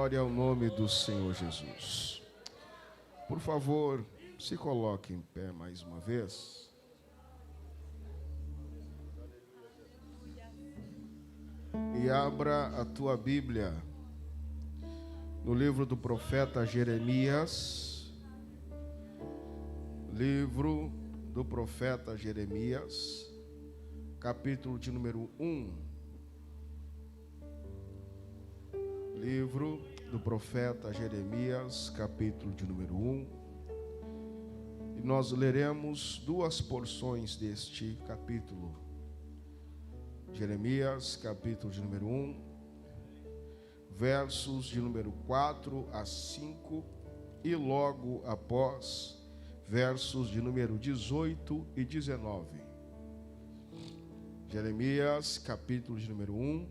Glória ao nome do Senhor Jesus. Por favor, se coloque em pé mais uma vez. E abra a tua Bíblia no livro do profeta Jeremias. Livro do profeta Jeremias, capítulo de número 1. Livro do profeta Jeremias, capítulo de número 1. E nós leremos duas porções deste capítulo. Jeremias, capítulo de número 1, versos de número 4 a 5, e logo após, versos de número 18 e 19. Jeremias, capítulo de número 1,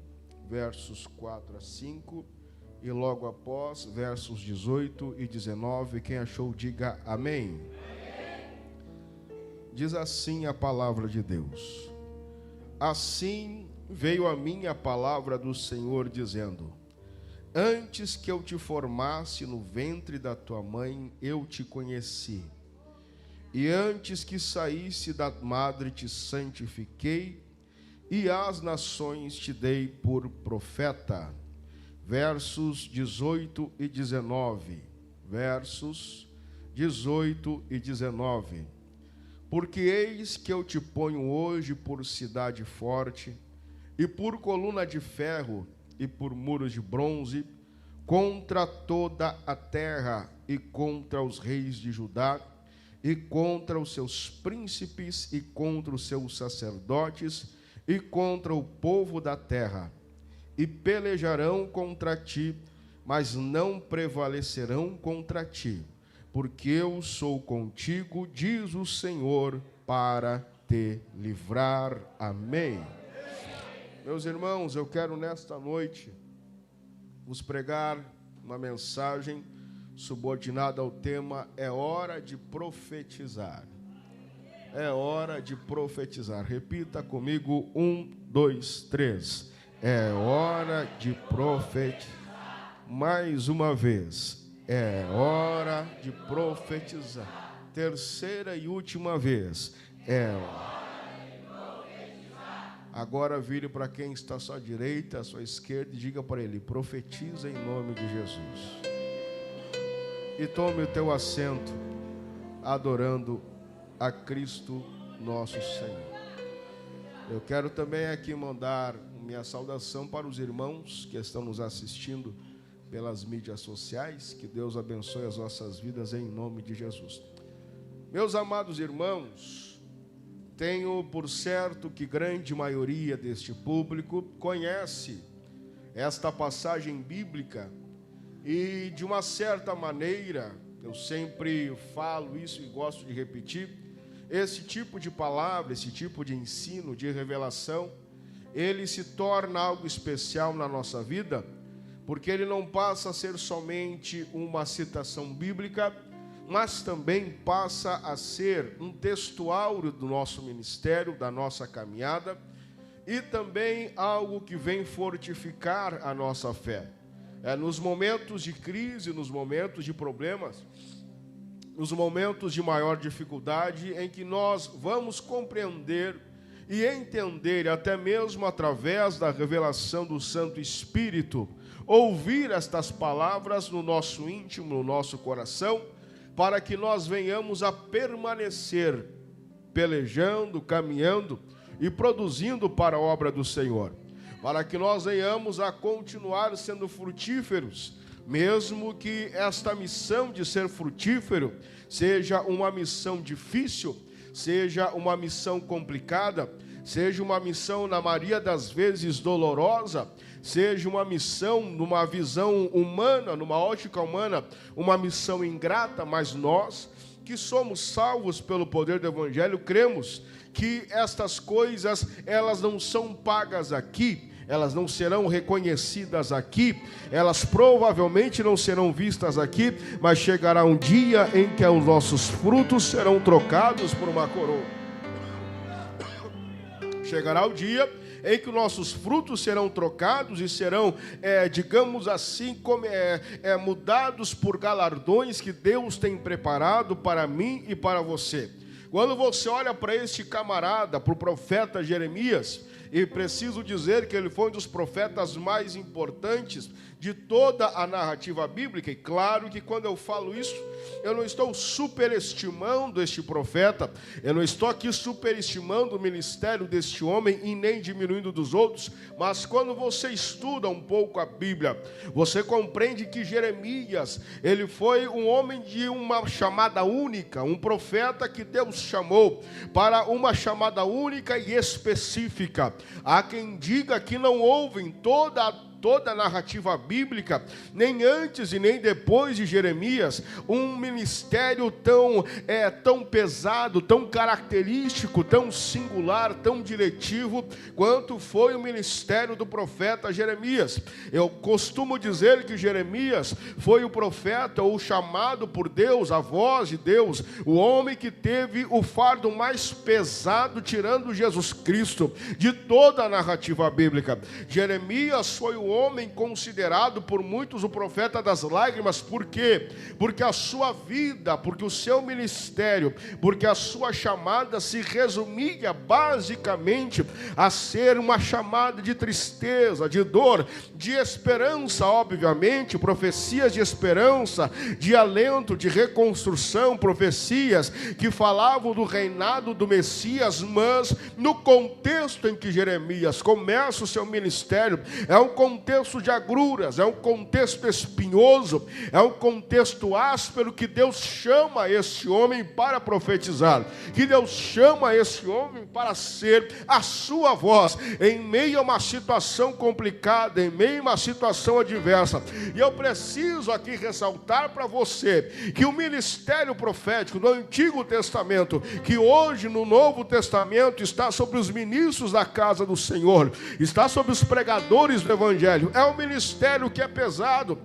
versos 4 a 5, e logo após, versos 18 e 19. Quem achou, diga amém. Diz assim a palavra de Deus: Assim veio a mim a palavra do Senhor, dizendo: Antes que eu te formasse no ventre da tua mãe, eu te conheci. E antes que saísse da madre, te santifiquei, e às nações te dei por profeta. Versos 18 e 19. Versos 18 e 19. Porque eis que eu te ponho hoje por cidade forte, e por coluna de ferro, e por muros de bronze, contra toda a terra, e contra os reis de Judá, e contra os seus príncipes, e contra os seus sacerdotes, e contra o povo da terra. E pelejarão contra ti, mas não prevalecerão contra ti, porque eu sou contigo, diz o Senhor, para te livrar. Amém. Meus irmãos, eu quero nesta noite vos pregar uma mensagem subordinada ao tema: é hora de profetizar. É hora de profetizar. Repita comigo: 1, 2, 3. É hora de profetizar. Mais uma vez. É hora de profetizar. Terceira e última vez. É hora de profetizar. Agora vire para quem está à sua direita, à sua esquerda, e diga para ele: profetiza em nome de Jesus. E tome o teu assento, adorando a Cristo nosso Senhor. Eu quero também aqui mandar minha saudação para os irmãos que estão nos assistindo pelas mídias sociais. Que Deus abençoe as nossas vidas em nome de Jesus. Meus amados irmãos, tenho por certo que grande maioria deste público conhece esta passagem bíblica e, de uma certa maneira, eu sempre falo isso e gosto de repetir, esse tipo de palavra, esse tipo de ensino, de revelação, ele se torna algo especial na nossa vida, porque ele não passa a ser somente uma citação bíblica, mas também passa a ser um textuário do nosso ministério, da nossa caminhada, e também algo que vem fortificar a nossa fé. Nos momentos de crise, nos momentos de problemas, nos momentos de maior dificuldade, em que nós vamos compreender e entender, até mesmo através da revelação do Santo Espírito, ouvir estas palavras no nosso íntimo, no nosso coração, para que nós venhamos a permanecer pelejando, caminhando e produzindo para a obra do Senhor, para que nós venhamos a continuar sendo frutíferos, mesmo que esta missão de ser frutífero seja uma missão difícil, seja uma missão complicada, seja uma missão, na maioria das vezes, dolorosa, seja uma missão numa visão humana, numa ótica humana, uma missão ingrata, mas nós, que somos salvos pelo poder do Evangelho, cremos que estas coisas, elas não são pagas aqui, elas não serão reconhecidas aqui, elas provavelmente não serão vistas aqui, mas chegará um dia em que os nossos frutos serão trocados por uma coroa. Chegará o dia em que nossos frutos serão trocados e serão, digamos assim, mudados por galardões que Deus tem preparado para mim e para você. Quando você olha para este camarada, para o profeta Jeremias, e preciso dizer que ele foi um dos profetas mais importantes de toda a narrativa bíblica, e claro que quando eu falo isso, eu não estou superestimando este profeta, eu não estou aqui superestimando o ministério deste homem e nem diminuindo dos outros, mas quando você estuda um pouco a Bíblia, você compreende que Jeremias, ele foi um homem de uma chamada única, um profeta que Deus chamou para uma chamada única e específica. Há quem diga que não houve em toda a narrativa bíblica, nem antes e nem depois de Jeremias, um ministério tão pesado, tão característico, tão singular, tão diretivo, quanto foi o ministério do profeta Jeremias. Eu costumo dizer que Jeremias foi o profeta, ou chamado por Deus, a voz de Deus, o homem que teve o fardo mais pesado, tirando Jesus Cristo, de toda a narrativa bíblica. Jeremias foi o homem considerado por muitos o profeta das lágrimas. Por quê? Porque a sua vida, porque o seu ministério, porque a sua chamada se resumia basicamente a ser uma chamada de tristeza, de dor, de esperança, obviamente, profecias de esperança, de alento, de reconstrução, profecias que falavam do reinado do Messias, mas no contexto em que Jeremias começa o seu ministério, é um contexto de agruras, é um contexto espinhoso, é um contexto áspero que Deus chama esse homem para profetizar, que Deus chama esse homem para ser a sua voz em meio a uma situação complicada, em meio a uma situação adversa. E eu preciso aqui ressaltar para você que o ministério profético do Antigo Testamento, que hoje no Novo Testamento está sobre os ministros da casa do Senhor, está sobre os pregadores do Evangelho, é um ministério que é pesado,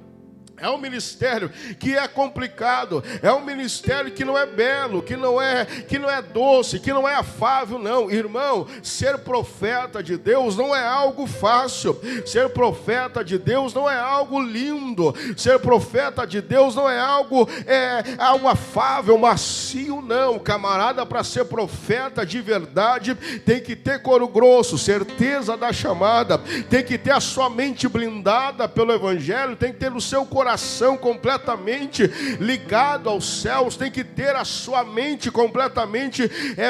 é um ministério que é complicado, é um ministério que não é belo, que não é doce, que não é afável, não. Irmão, ser profeta de Deus não é algo fácil, ser profeta de Deus não é algo lindo, ser profeta de Deus não é algo afável, macio, não. Camarada, para ser profeta de verdade, tem que ter couro grosso, certeza da chamada, tem que ter a sua mente blindada pelo Evangelho, tem que ter o seu coração completamente ligado aos céus, tem que ter a sua mente completamente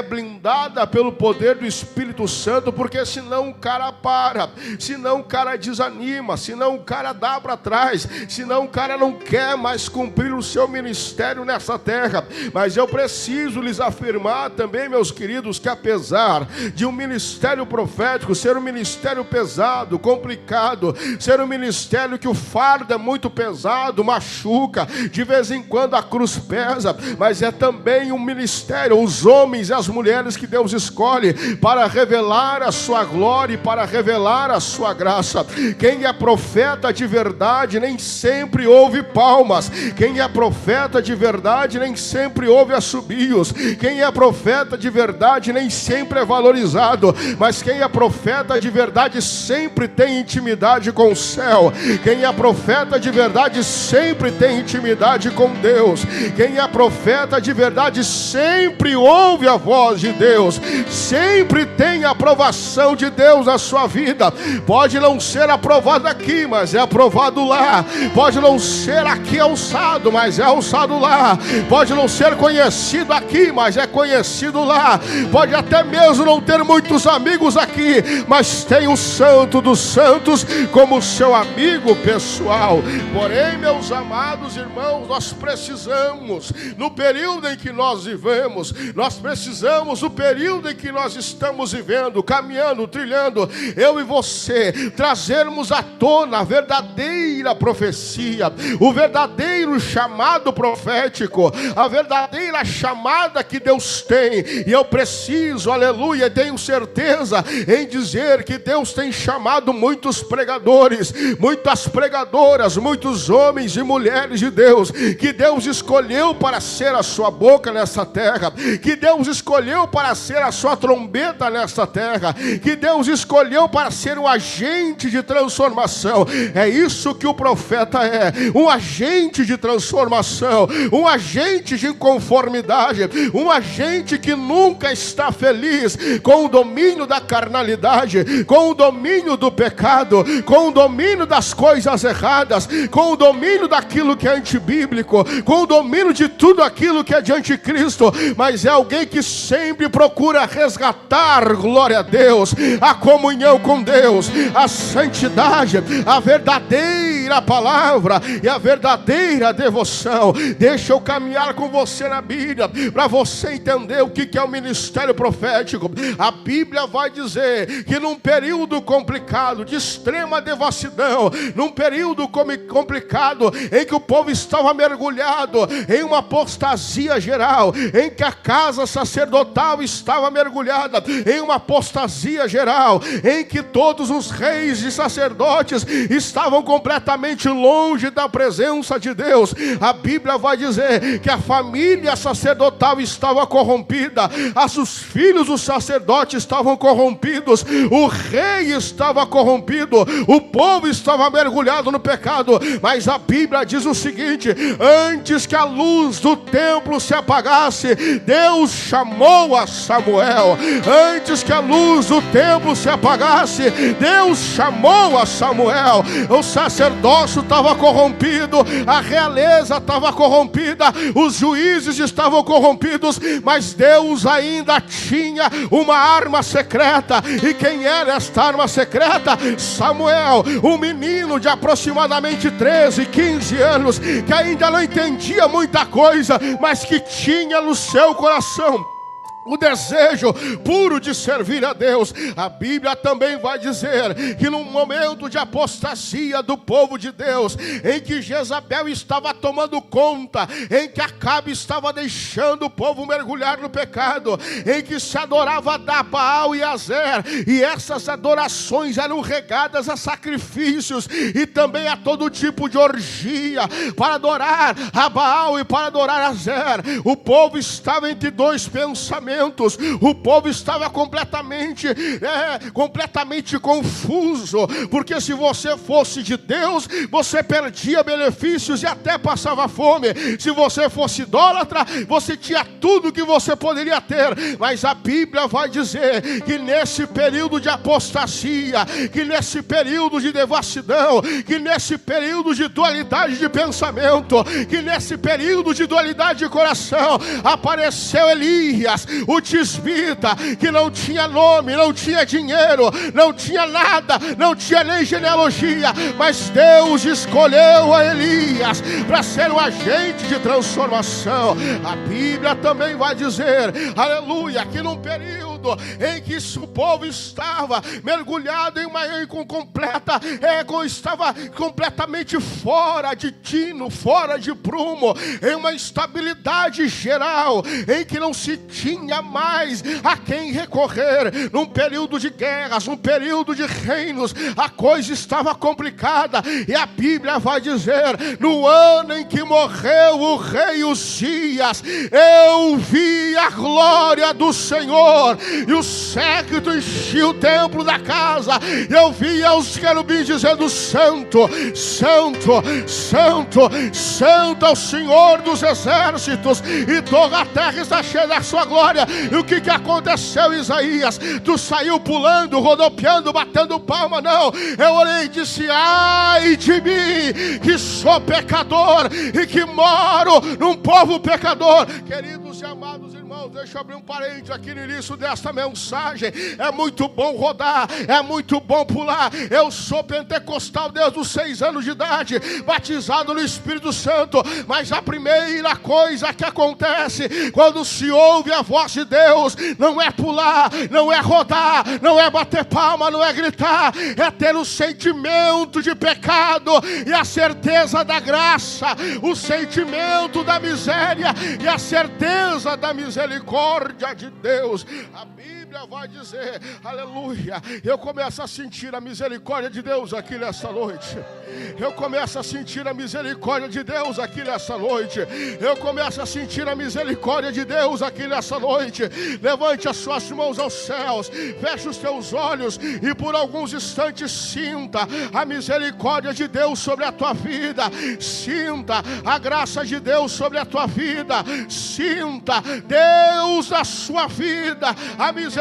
blindada pelo poder do Espírito Santo, porque senão o cara para, senão o cara desanima, senão o cara dá para trás, senão o cara não quer mais cumprir o seu ministério nessa terra. Mas eu preciso lhes afirmar também, meus queridos, que apesar de um ministério profético ser um ministério pesado, complicado, ser um ministério que o fardo é muito pesado, machuca, de vez em quando a cruz pesa, mas é também um ministério, os homens e as mulheres que Deus escolhe para revelar a sua glória e para revelar a sua graça. Quem é profeta de verdade nem sempre ouve palmas, quem é profeta de verdade nem sempre ouve assobios, quem é profeta de verdade nem sempre é valorizado, mas quem é profeta de verdade sempre tem intimidade com o céu, quem é profeta de verdade sempre tem intimidade com Deus, quem é profeta de verdade sempre ouve a voz de Deus, sempre tem a aprovação de Deus na sua vida. Pode não ser aprovado aqui, mas é aprovado lá. Pode não ser aqui alçado, mas é alçado lá. Pode não ser conhecido aqui, mas é conhecido lá. Pode até mesmo não ter muitos amigos aqui, mas tem o Santo dos Santos como seu amigo pessoal. Porém, meus amados irmãos, nós precisamos, no período em que nós vivemos, nós precisamos, no período em que nós estamos vivendo, caminhando, trilhando, eu e você, trazermos à tona a verdadeira profecia, o verdadeiro chamado profético, a verdadeira chamada que Deus tem. E eu preciso, aleluia, tenho certeza em dizer que Deus tem chamado muitos pregadores, muitas pregadoras, muitos aqueles homens e mulheres de Deus, que Deus escolheu para ser a sua boca nessa terra, que Deus escolheu para ser a sua trombeta nessa terra, que Deus escolheu para ser um agente de transformação. É isso que o profeta é, um agente de transformação, um agente de inconformidade, um agente que nunca está feliz com o domínio da carnalidade, com o domínio do pecado, com o domínio das coisas erradas, com o domínio daquilo que é antibíblico, com o domínio de tudo aquilo que é de anticristo, mas é alguém que sempre procura resgatar, glória a Deus, a comunhão com Deus, a santidade, a verdadeira palavra e a verdadeira devoção. Deixa eu caminhar com você na Bíblia, para você entender o que é o ministério profético. A Bíblia vai dizer que num período complicado, de extrema devassidão, num período complicado, em que o povo estava mergulhado em uma apostasia geral, em que a casa sacerdotal estava mergulhada em uma apostasia geral, em que todos os reis e sacerdotes estavam completamente longe da presença de Deus. A Bíblia vai dizer que a família sacerdotal estava corrompida, os filhos dos sacerdotes estavam corrompidos, o rei estava corrompido, o povo estava mergulhado no pecado. Mas a Bíblia diz o seguinte: antes que a luz do templo se apagasse, Deus chamou a Samuel. Antes que a luz do templo se apagasse, Deus chamou a Samuel. O sacerdócio estava corrompido, a realeza estava corrompida, os juízes estavam corrompidos, mas Deus ainda tinha uma arma secreta. E quem era esta arma secreta? Samuel, um menino de aproximadamente 13, 15 anos, que ainda não entendia muita coisa, mas que tinha no seu coração o desejo puro de servir a Deus. A Bíblia também vai dizer que num momento de apostasia do povo de Deus, em que Jezabel estava tomando conta, em que Acabe estava deixando o povo mergulhar no pecado, em que se adorava a Baal e a Azer, e essas adorações eram regadas a sacrifícios e também a todo tipo de orgia para adorar a Baal e para adorar a Azer. O povo estava entre dois pensamentos. O povo estava completamente confuso, porque se você fosse de Deus, você perdia benefícios e até passava fome. Se você fosse idólatra, você tinha tudo que você poderia ter. Mas a Bíblia vai dizer que nesse período de apostasia, que nesse período de devassidão, que nesse período de dualidade de pensamento, que nesse período de dualidade de coração, apareceu Elias, o tisbita, que não tinha nome, não tinha dinheiro, não tinha nada, não tinha nem genealogia, mas Deus escolheu a Elias para ser um agente de transformação. A Bíblia também vai dizer, aleluia, que num período em que o povo estava mergulhado estava completamente fora de tino, fora de prumo, em uma instabilidade geral, em que não se tinha mais a quem recorrer. Num período de guerras, num período de reinos, a coisa estava complicada. E a Bíblia vai dizer, no ano em que morreu o rei Uzias, eu vi a glória do Senhor, e o séquito enchia o templo da casa. Eu via os querubins dizendo: santo, santo, santo, santo ao Senhor dos exércitos, e toda a terra está cheia da sua glória. E o que aconteceu, Isaías? Tu saiu pulando, rodopiando, batendo palma? Não, eu orei e disse: ai de mim, que sou pecador e que moro num povo pecador. Queridos e amados irmãos, deixa eu abrir um parênteses aqui no início desta mensagem. É muito bom rodar, é muito bom pular. Eu sou pentecostal desde os 6 anos de idade, batizado no Espírito Santo, mas a primeira coisa que acontece quando se ouve a voz de Deus não é pular, não é rodar, não é bater palma, não é gritar, é ter o sentimento de pecado e a certeza da graça, o sentimento da miséria e a certeza da misericórdia de Deus. A Bíblia Bíblia vai dizer, aleluia, eu começo a sentir a misericórdia de Deus aqui nessa noite. Eu começo a sentir a misericórdia de Deus aqui nessa noite. Eu começo a sentir a misericórdia de Deus aqui nessa noite. Levante as suas mãos aos céus, feche os teus olhos e por alguns instantes sinta a misericórdia de Deus sobre a tua vida. Sinta a graça de Deus sobre a tua vida. Sinta Deus na sua vida, a misericórdia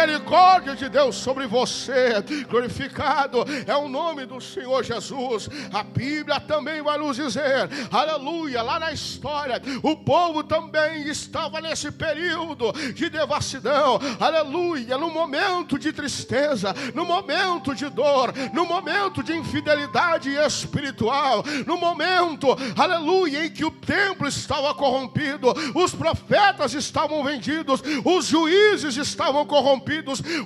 de Deus sobre você. Glorificado é o nome do Senhor Jesus. A Bíblia também vai nos dizer, aleluia, lá na história, o povo também estava nesse período de devassidão, aleluia, no momento de tristeza, no momento de dor, no momento de infidelidade espiritual, no momento, aleluia, em que o templo estava corrompido, os profetas estavam vendidos, os juízes estavam corrompidos,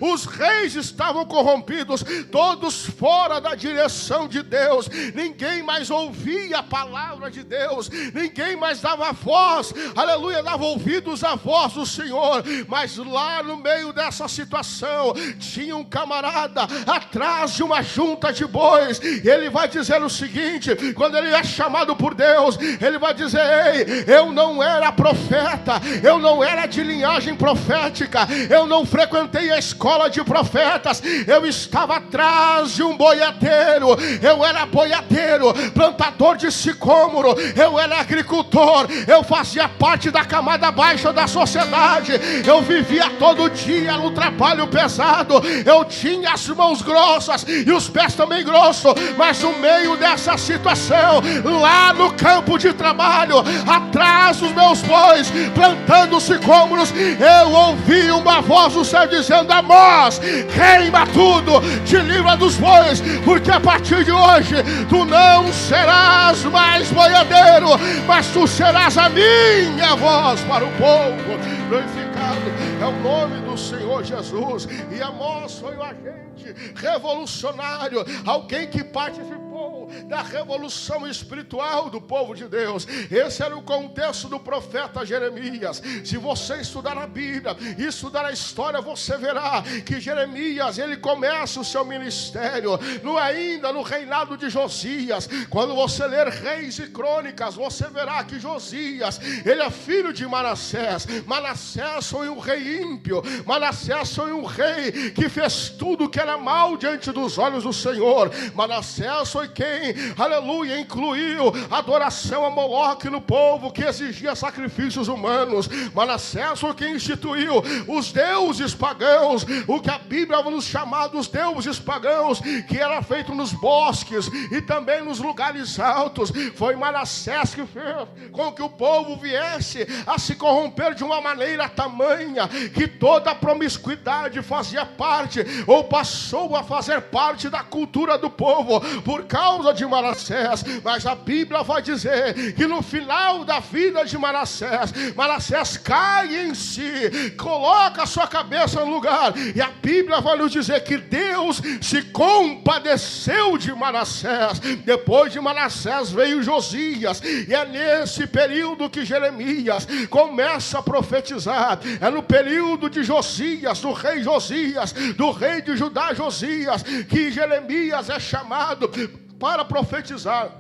os reis estavam corrompidos, todos fora da direção de Deus. Ninguém mais ouvia a palavra de Deus, ninguém mais dava voz, aleluia, dava ouvidos à voz do Senhor. Mas lá no meio dessa situação, tinha um camarada atrás de uma junta de bois, e ele vai dizer o seguinte, quando ele é chamado por Deus, ele vai dizer, ei, eu não era profeta, eu não era de linhagem profética, eu não frequentei a escola de profetas, eu estava atrás de um boiadeiro, eu era boiadeiro, plantador de sicômoro, eu era agricultor, eu fazia parte da camada baixa da sociedade, eu vivia todo dia no trabalho pesado, eu tinha as mãos grossas e os pés também grossos, mas no meio dessa situação, lá no campo de trabalho, atrás dos meus bois, plantando sicômoros, eu ouvi uma voz do céu dizendo, Amós, queima tudo, te livra dos bois, porque a partir de hoje, tu não serás mais boiadeiro, mas tu serás a minha voz para o povo. Glorificado é o nome do Senhor Jesus. E Amós foi um agente revolucionário, alguém que participou da revolução espiritual do povo de Deus. Esse era o contexto do profeta Jeremias. Se você estudar a Bíblia e estudar a história, você verá que Jeremias, ele começa o seu ministério ainda no reinado de Josias. Quando você ler Reis e Crônicas, você verá que Josias, ele é filho de Manassés. Manassés foi um rei ímpio, Manassés foi um rei que fez tudo que era mal diante dos olhos do Senhor. Manassés foi quem, aleluia, incluiu adoração a Moloque no povo, que exigia sacrifícios humanos. Manassés foi quem instituiu os deuses pagãos, o que a Bíblia vai nos chamar dos deuses pagãos, que era feito nos bosques e também nos lugares altos. Foi Manassés que fez com que o povo viesse a se corromper de uma maneira tamanha que toda a promiscuidade fazia parte, ou passou a fazer parte da cultura do povo por causa de Manassés. Mas a Bíblia vai dizer que no final da vida de Manassés, Manassés cai em si, coloca a sua cabeça no lugar, e a Bíblia vai nos dizer que Deus se compadeceu de Manassés. Depois de Manassés veio Josias, e é nesse período que Jeremias começa a profetizar. É no período de Josias, do rei Josias, do rei de Judá Josias, que Jeremias é chamado para profetizar,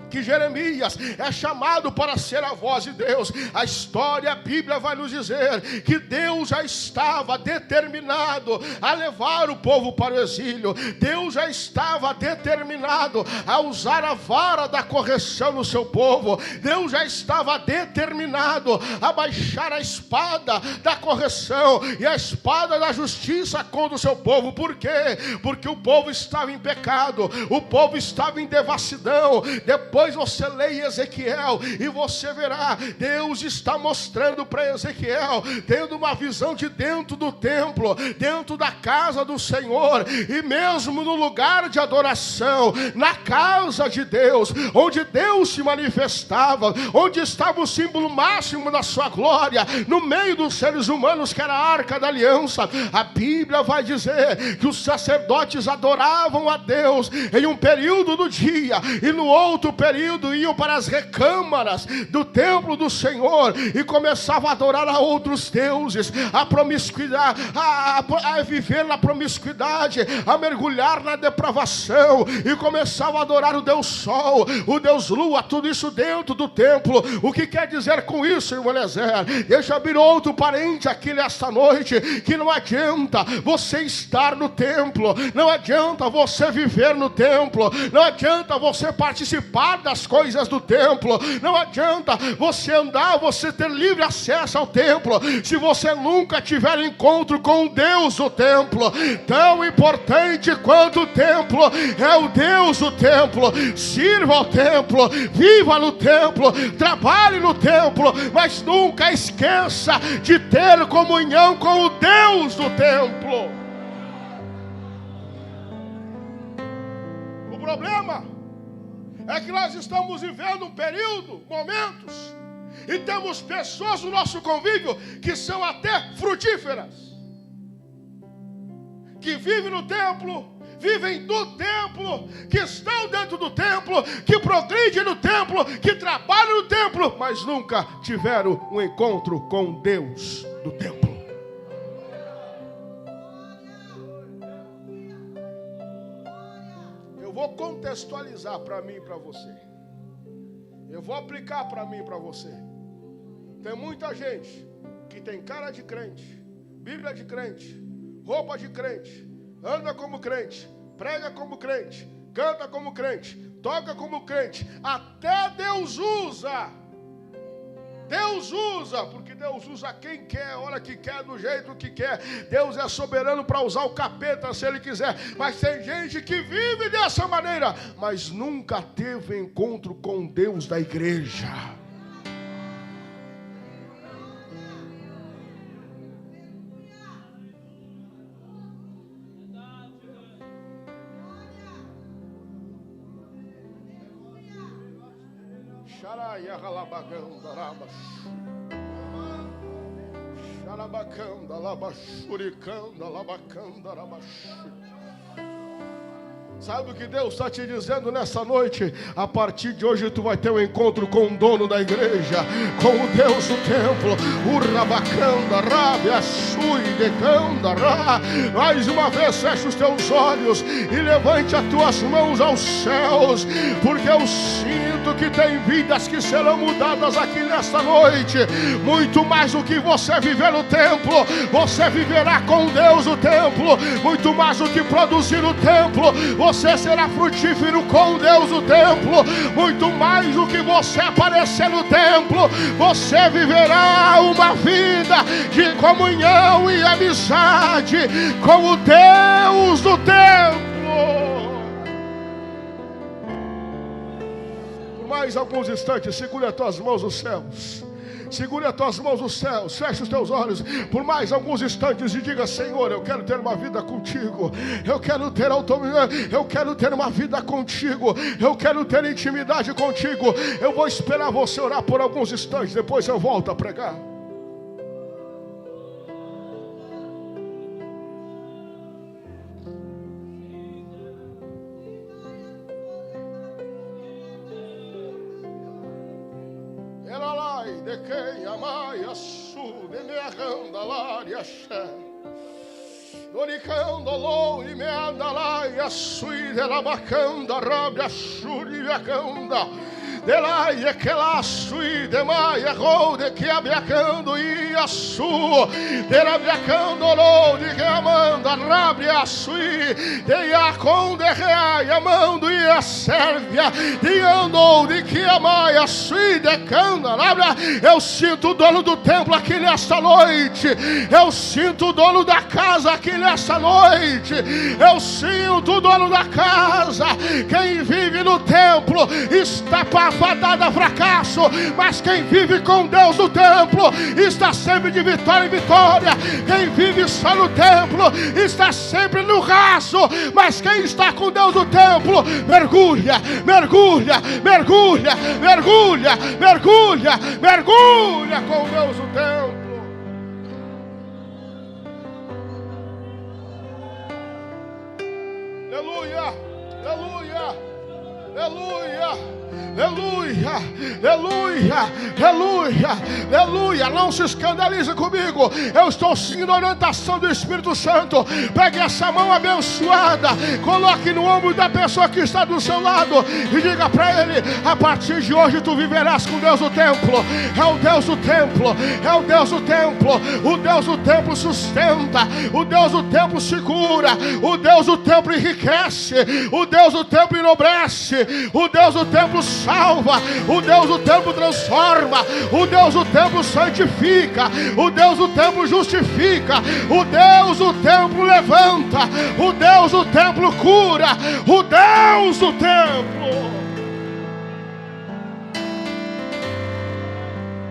que Jeremias é chamado para ser a voz de Deus. A história, a Bíblia vai nos dizer que Deus já estava determinado a levar o povo para o exílio. Deus já estava determinado a usar a vara da correção no seu povo. Deus já estava determinado a baixar a espada da correção e a espada da justiça contra o seu povo. Por quê? Porque o povo estava em pecado, o povo estava em devassidão. Depois você lê Ezequiel e você verá, Deus está mostrando para Ezequiel, tendo uma visão de dentro do templo, dentro da casa do Senhor, e mesmo no lugar de adoração, na casa de Deus, onde Deus se manifestava, onde estava o símbolo máximo da sua glória, no meio dos seres humanos, que era a Arca da Aliança. A Bíblia vai dizer que os sacerdotes adoravam a Deus em um período do dia, e no outro período período iam para as recâmaras do templo do Senhor e começavam a adorar a outros deuses, a promiscuidade, a viver na promiscuidade, a mergulhar na depravação, e começavam a adorar o Deus Sol, o Deus Lua, tudo isso dentro do templo. O que quer dizer com isso, irmão Eliezer? Deixa eu abrir outro parente aqui nesta noite, que não adianta você estar no templo, não adianta você viver no templo, não adianta você participar das coisas do templo, não adianta você andar, você ter livre acesso ao templo, se você nunca tiver encontro com o Deus do templo. Tão importante quanto o templo é o Deus do templo. Sirva ao templo, viva no templo, trabalhe no templo, mas nunca esqueça de ter comunhão com o Deus do templo. O problema é que nós estamos vivendo um período, momentos, e temos pessoas no nosso convívio que são até frutíferas, que vivem no templo, vivem do templo, que estão dentro do templo, que progridem no templo, que trabalham no templo, mas nunca tiveram um encontro com Deus do templo. Eu vou contextualizar para mim e para você. Eu vou aplicar para mim e para você. Tem muita gente que tem cara de crente, Bíblia de crente, roupa de crente, anda como crente, prega como crente, canta como crente, toca como crente. Até Deus usa. Deus usa, porque Deus usa quem quer, a hora que quer, do jeito que quer. Deus é soberano para usar o capeta se Ele quiser. Mas tem gente que vive dessa maneira, mas nunca teve encontro com Deus da igreja. Sabe o que Deus está te dizendo nessa noite? A partir de hoje tu vai ter um encontro com o dono da igreja, com o Deus do templo. Mais uma vez fecha os teus olhos e levante as tuas mãos aos céus, porque eu sinto que tem vidas que serão mudadas aqui nesta noite. Muito mais do que você viver no templo, você viverá com Deus no templo. Muito mais do que produzir no templo, você será frutífero com Deus no templo. Muito mais do que você aparecer no templo, você viverá uma vida de comunhão e amizade com o Deus do templo. Por mais alguns instantes, segure as tuas mãos nos céus. Segure as tuas mãos nos céus, feche os teus olhos por mais alguns instantes e diga: Senhor, eu quero ter uma vida contigo, eu quero ter autonomia, eu quero ter uma vida contigo, eu quero ter intimidade contigo. Eu vou esperar você orar por alguns instantes, depois eu volto a pregar. De quem amai a su de me arranda lá e axé doricando lou e me anda lá e a sui de la bacanda rabe a suri e a canda de lá e que lá sui de maia rou de que abiacando e a su de la abiacando lou de que amanda rabe a sui de a conde reai amando e a sérvia de andou de que amai a sui de canda rabe. Eu sinto o dono do templo aqui nesta noite, eu sinto o dono da casa aqui nesta noite, eu sinto o dono da casa. Quem vive no templo está fadado a fracasso, mas quem vive com Deus no templo está sempre de vitória em vitória. Quem vive só no templo está sempre no raso, mas quem está com Deus no templo mergulha, mergulha, mergulha, mergulha, mergulha, mergulha com Deus no templo. Aleluia, aleluia, aleluia. Aleluia, aleluia, aleluia, aleluia. Não se escandalize comigo. Eu estou seguindo a orientação do Espírito Santo. Pegue essa mão abençoada, coloque no ombro da pessoa que está do seu lado e diga para ele: a partir de hoje tu viverás com Deus do templo. É o Deus do templo, é o Deus do templo. O Deus do templo sustenta, o Deus do templo segura, o Deus do templo enriquece, o Deus do templo enobrece, o Deus do templo salva, o Deus do templo transforma, o Deus do templo santifica, o Deus do templo justifica, o Deus do templo levanta, o Deus do templo cura, o Deus do templo.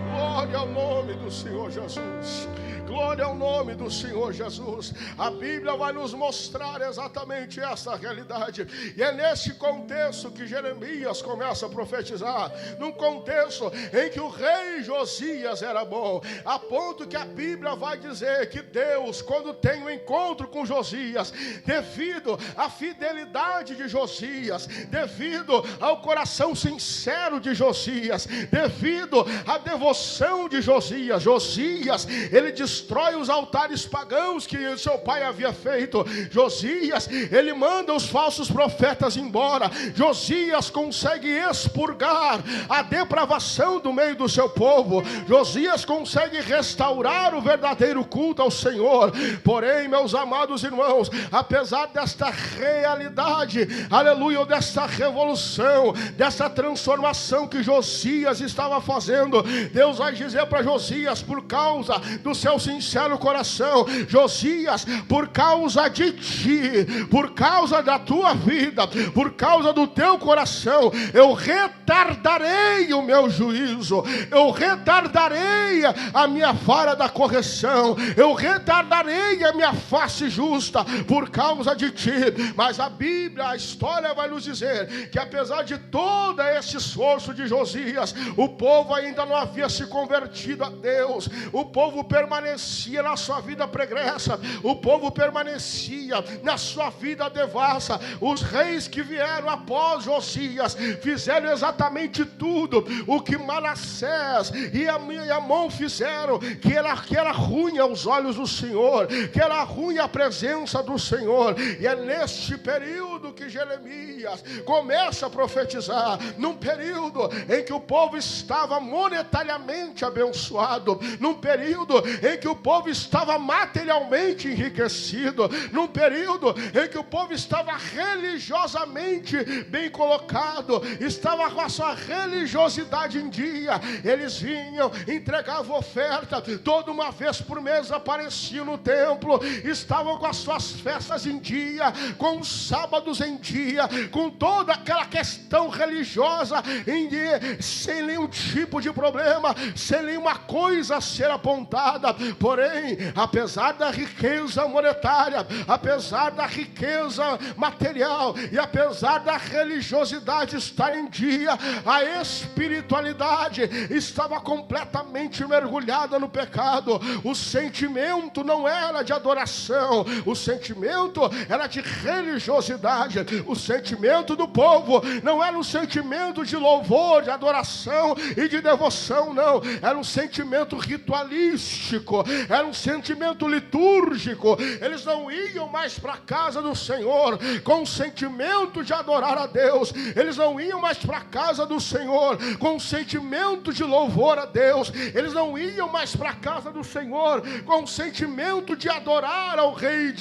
Glória ao nome do Senhor Jesus. Glória ao nome do Senhor Jesus. A Bíblia vai nos mostrar exatamente essa realidade. E é nesse contexto que Jeremias começa a profetizar. Num contexto em que o rei Josias era bom. A ponto que a Bíblia vai dizer que Deus, quando tem um encontro com Josias, devido à fidelidade de Josias, devido ao coração sincero de Josias, devido à devoção de Josias, ele destrói os altares pagãos que seu pai havia feito. Josias, ele manda os falsos profetas embora. Josias consegue expurgar a depravação do meio do seu povo. Josias consegue restaurar o verdadeiro culto ao Senhor. Porém, meus amados irmãos, apesar desta realidade, aleluia, desta revolução, dessa transformação que Josias estava fazendo, Deus vai dizer para Josias: por causa do seu sincero coração, Josias, por causa de ti, por causa da tua vida, por causa do teu coração, eu retardarei o meu juízo, eu retardarei a minha vara da correção, eu retardarei a minha face justa por causa de ti. Mas a Bíblia, a história vai nos dizer que apesar de todo esse esforço de Josias, o povo ainda não havia se convertido a Deus. O povo permanecia na sua vida pregressa, o povo permanecia na sua vida devassa. Os reis que vieram após Josias fizeram exatamente tudo o que Manassés e Amon fizeram, que era ruim aos olhos do Senhor, que era ruim a presença do Senhor. E é neste período que Jeremias começa a profetizar, num período em que o povo estava monetariamente abençoado, num período em que o povo estava materialmente enriquecido, num período em que o povo estava religiosamente bem colocado, estava com a sua religiosidade em dia. Eles vinham, entregavam oferta, toda uma vez por mês apareciam no templo, estavam com as suas festas em dia, com os sábados em dia, com toda aquela questão religiosa em dia, sem nenhum tipo de problema, sem nenhuma coisa a ser apontada. Porém, apesar da riqueza monetária, apesar da riqueza material e apesar da religiosidade estar em dia, a espiritualidade estava completamente mergulhada no pecado. O sentimento não era de adoração, o sentimento era de religiosidade. O sentimento do povo não era um sentimento de louvor, de adoração e de devoção, não. Era um sentimento ritualístico, era um sentimento litúrgico. Eles não iam mais para a casa do Senhor com o sentimento de adorar a Deus. Eles não iam mais para a casa do Senhor com o sentimento de louvor a Deus. Eles não iam mais para a casa do Senhor com o sentimento de adorar ao Rei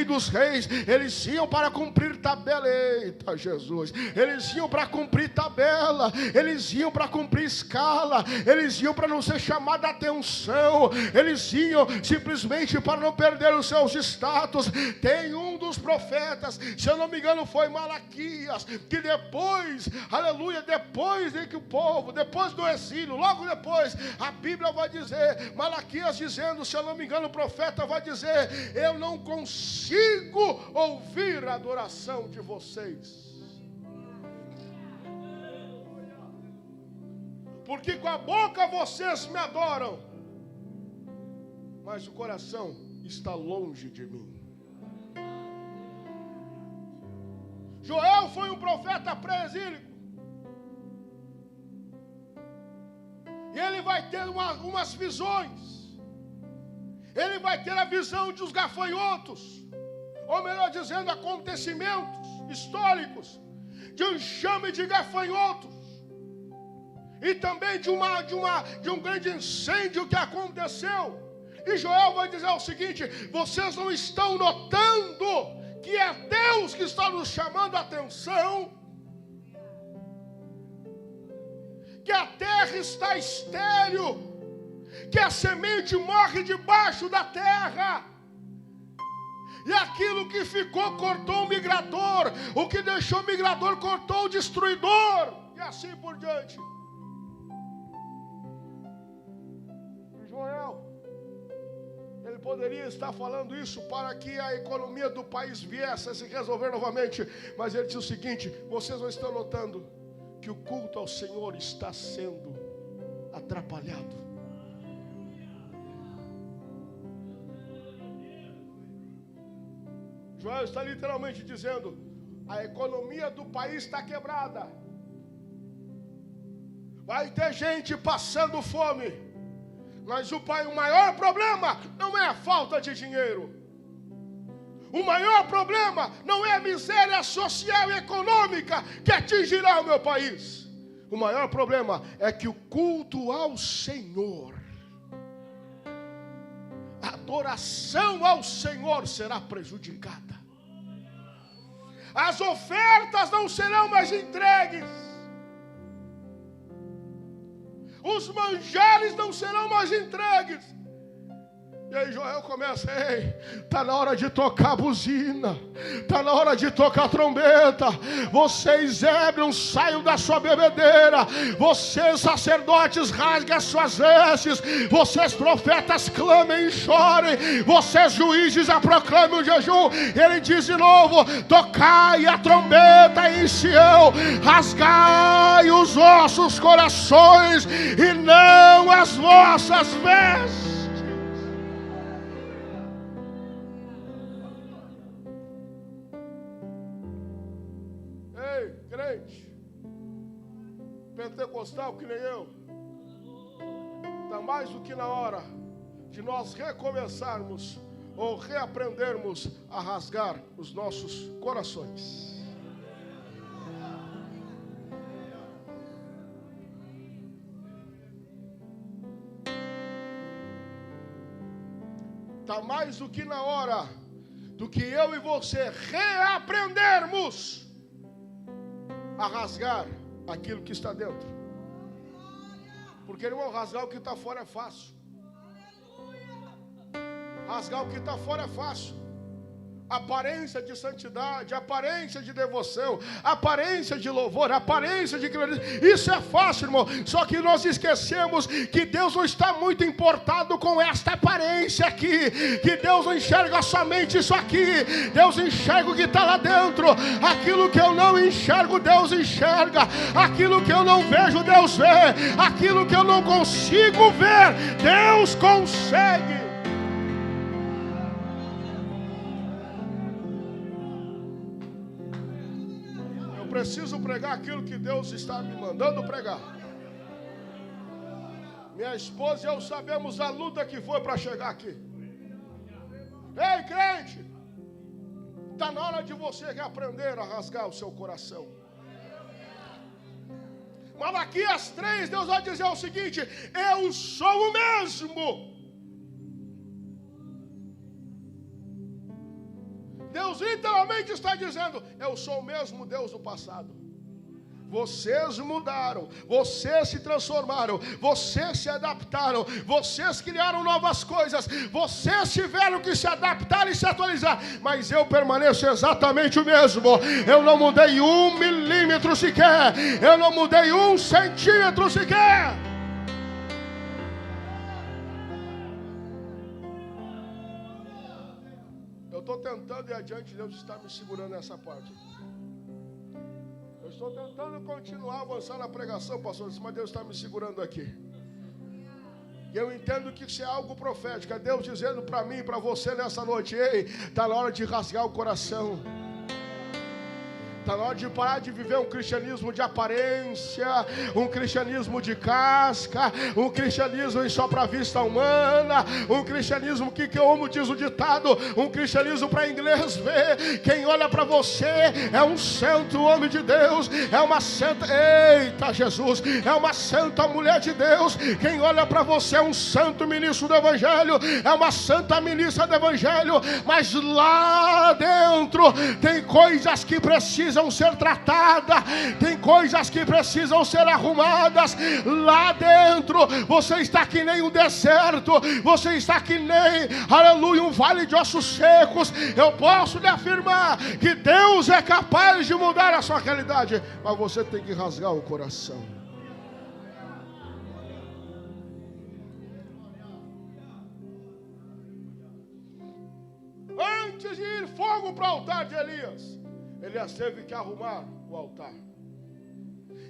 dos Reis. Eles iam para cumprir tabela. Eita Jesus! Eles iam para cumprir tabela, eles iam para cumprir escala, eles iam para não ser chamado a atenção, eles iam simplesmente para não perder os seus status. Tem um dos profetas, se eu não me engano foi Malaquias, que depois, aleluia, depois de que o povo, depois do exílio, logo depois, a Bíblia vai dizer, Malaquias dizendo, se eu não me engano o profeta vai dizer: eu não consigo ouvir a adoração de vocês, porque com a boca vocês me adoram, mas o coração está longe de mim. Joel foi um profeta pré-exílico, E ele vai ter algumas visões. Ele vai ter a visão dos gafanhotos, ou melhor dizendo, acontecimentos históricos, de um enxame de gafanhotos, e também de um grande incêndio que aconteceu. E Joel vai dizer o seguinte: vocês não estão notando que é Deus que está nos chamando a atenção? Que a terra está estéril, que a semente morre debaixo da terra, e aquilo que ficou cortou o migrador, o que deixou o migrador cortou o destruidor, e assim por diante. Joel, ele poderia estar falando isso para que a economia do país viesse a se resolver novamente, mas ele diz o seguinte: vocês não estão notando que o culto ao Senhor está sendo atrapalhado? Joel está literalmente dizendo: a economia do país está quebrada. Vai ter gente passando fome. Mas o maior problema não é a falta de dinheiro. O maior problema não é a miséria social e econômica que atingirá o meu país. O maior problema é que o culto ao Senhor, a adoração ao Senhor será prejudicada. As ofertas não serão mais entregues. Os manjares não serão mais entregues. E aí Joel começa: ei, está na hora de tocar a buzina, está na hora de tocar a trombeta. Vocês ébrios, saiam da sua bebedeira. Vocês sacerdotes, rasguem as suas vestes. Vocês profetas, clamem e chorem. Vocês juízes, proclamem o jejum. Ele diz de novo: tocai a trombeta em Sião, rasgai os vossos corações e não as vossas vestes. Pentecostal que nem eu, está mais do que na hora de nós recomeçarmos ou reaprendermos a rasgar os nossos corações. Está mais do que na hora do que eu e você reaprendermos a rasgar aquilo que está dentro. Porque, irmão, rasgar o que está fora é fácil. Rasgar o que está fora é fácil. Aparência de santidade, aparência de devoção, aparência de louvor, aparência de glória, isso é fácil, irmão. Só que nós esquecemos que Deus não está muito importado com esta aparência aqui, que Deus não enxerga somente isso aqui. Deus enxerga o que está lá dentro. Aquilo que eu não enxergo, Deus enxerga. Aquilo que eu não vejo, Deus vê. Aquilo que eu não consigo ver, Deus consegue. Preciso pregar aquilo que Deus está me mandando pregar. Minha esposa e eu sabemos a luta que foi para chegar aqui. Ei, crente, está na hora de você aprender a rasgar o seu coração. Malaquias 3, Deus vai dizer o seguinte: eu sou o mesmo. Deus literalmente está dizendo: eu sou o mesmo Deus do passado. Vocês mudaram, vocês se transformaram, vocês se adaptaram, vocês criaram novas coisas, vocês tiveram que se adaptar e se atualizar, mas eu permaneço exatamente o mesmo. Eu não mudei 1 milímetro sequer, eu não mudei 1 centímetro sequer. Eu estou tentando ir adiante, Deus está me segurando nessa parte. Eu estou tentando continuar a avançar na pregação, pastor, mas Deus está me segurando aqui. E eu entendo que isso é algo profético. É Deus dizendo para mim e para você nessa noite: ei, está na hora de rasgar o coração. Está na hora de parar de viver um cristianismo de aparência, um cristianismo de casca, um cristianismo só para a vista humana, um cristianismo que como diz o ditado, um cristianismo para inglês ver. Quem olha para você é um santo homem de Deus, é uma santa, eita Jesus, é uma santa mulher de Deus. Quem olha para você é um santo ministro do Evangelho, é uma santa ministra do Evangelho, mas lá dentro tem coisas que precisam ser tratadas, tem coisas que precisam ser arrumadas. Lá dentro você está que nem um deserto, você está que nem, aleluia, um vale de ossos secos. Eu posso lhe afirmar que Deus é capaz de mudar a sua realidade, mas você tem que rasgar o coração. Antes de ir fogo para o altar de Elias teve que arrumar o altar.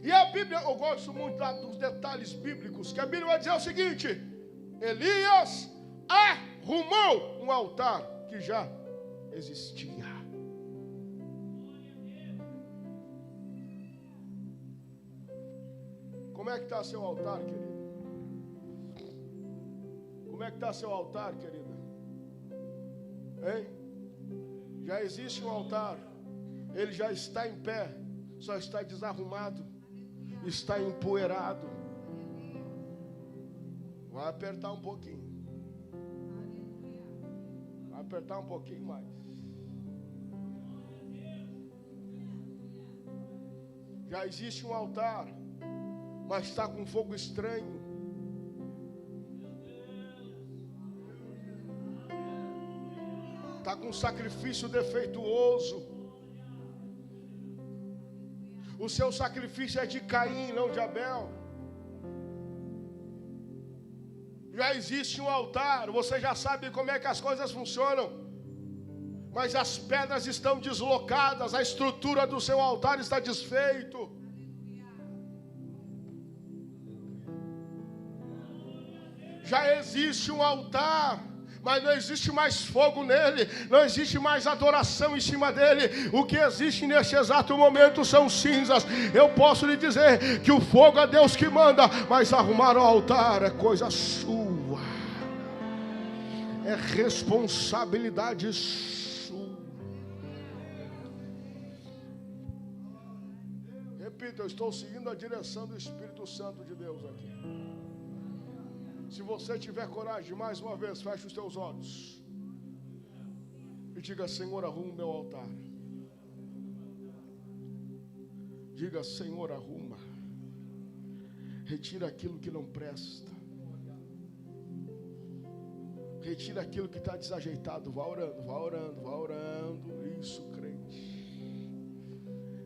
E a Bíblia, eu gosto muito dos detalhes bíblicos, que a Bíblia vai dizer o seguinte: Elias arrumou um altar que já existia. Como é que está seu altar, querido? Como é que está seu altar, querida? Hein? Já existe um altar. Ele já está em pé, só está desarrumado, está empoeirado. Vai apertar um pouquinho. Vai apertar um pouquinho mais. Já existe um altar, mas está com fogo estranho. Está com sacrifício defeituoso. O seu sacrifício é de Caim, não de Abel. Já existe um altar, você já sabe como é que as coisas funcionam, mas as pedras estão deslocadas, a estrutura do seu altar está desfeito. Já existe um altar, mas não existe mais fogo nele, não existe mais adoração em cima dele. O que existe neste exato momento são cinzas. Eu posso lhe dizer que o fogo é Deus que manda, mas arrumar o altar é coisa sua, é responsabilidade sua. Repita, eu estou seguindo a direção do Espírito Santo de Deus aqui. Se você tiver coragem, mais uma vez, feche os teus olhos e diga: Senhor, arruma o meu altar. Diga: Senhor, arruma. Retira aquilo que não presta. Retira aquilo que está desajeitado. Vá orando, vá orando, vá orando. Isso, crente.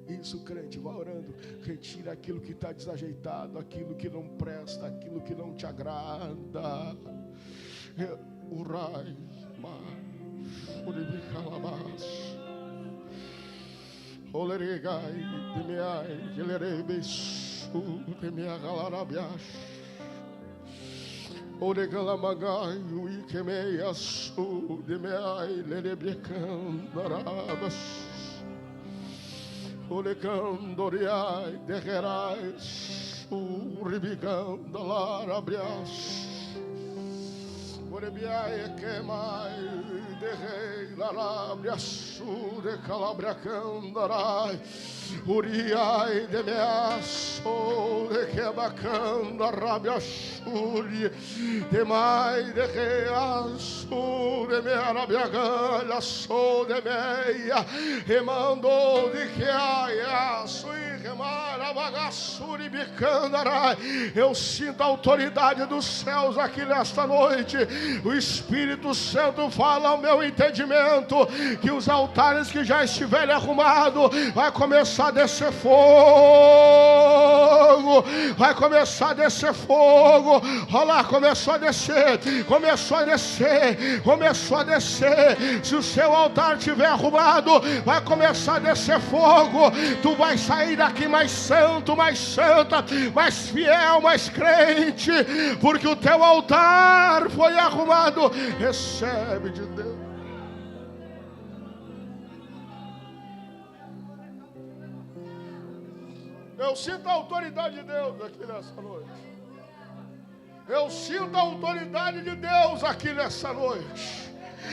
Isso, crente, vá orando. Retira aquilo que está desajeitado, aquilo que não presta, aquilo que não te agrada. Urai, calabas. Oleregai, demeai, gelerebes, demea galarabias. Oregalamagai, uikemeias, demeai, lerebrecandarabas. Olecandoriai, derrerais, uribicandalarabrias. Orebiai, queimai, derrei, larabrias, de calabriacandarai. Uriai, demeas, de quebacandarabias, demai, derreas, de mearabiagalhas, de meia, remandou de que aias, eu sinto a autoridade dos céus aqui nesta noite. O Espírito Santo fala ao meu entendimento que os altares que já estiverem arrumados vai começar a descer fogo. Vai começar a descer fogo. Olha lá, começou a descer. Começou a descer. Começou a descer. Se o seu altar estiver arrumado, vai começar a descer fogo. Tu vai sair daqui mais santo, mais santa, mais fiel, mais crente, porque o teu altar foi arrumado. Recebe de Deus. Eu sinto a autoridade de Deus aqui nessa noite. Eu sinto a autoridade de Deus aqui nessa noite.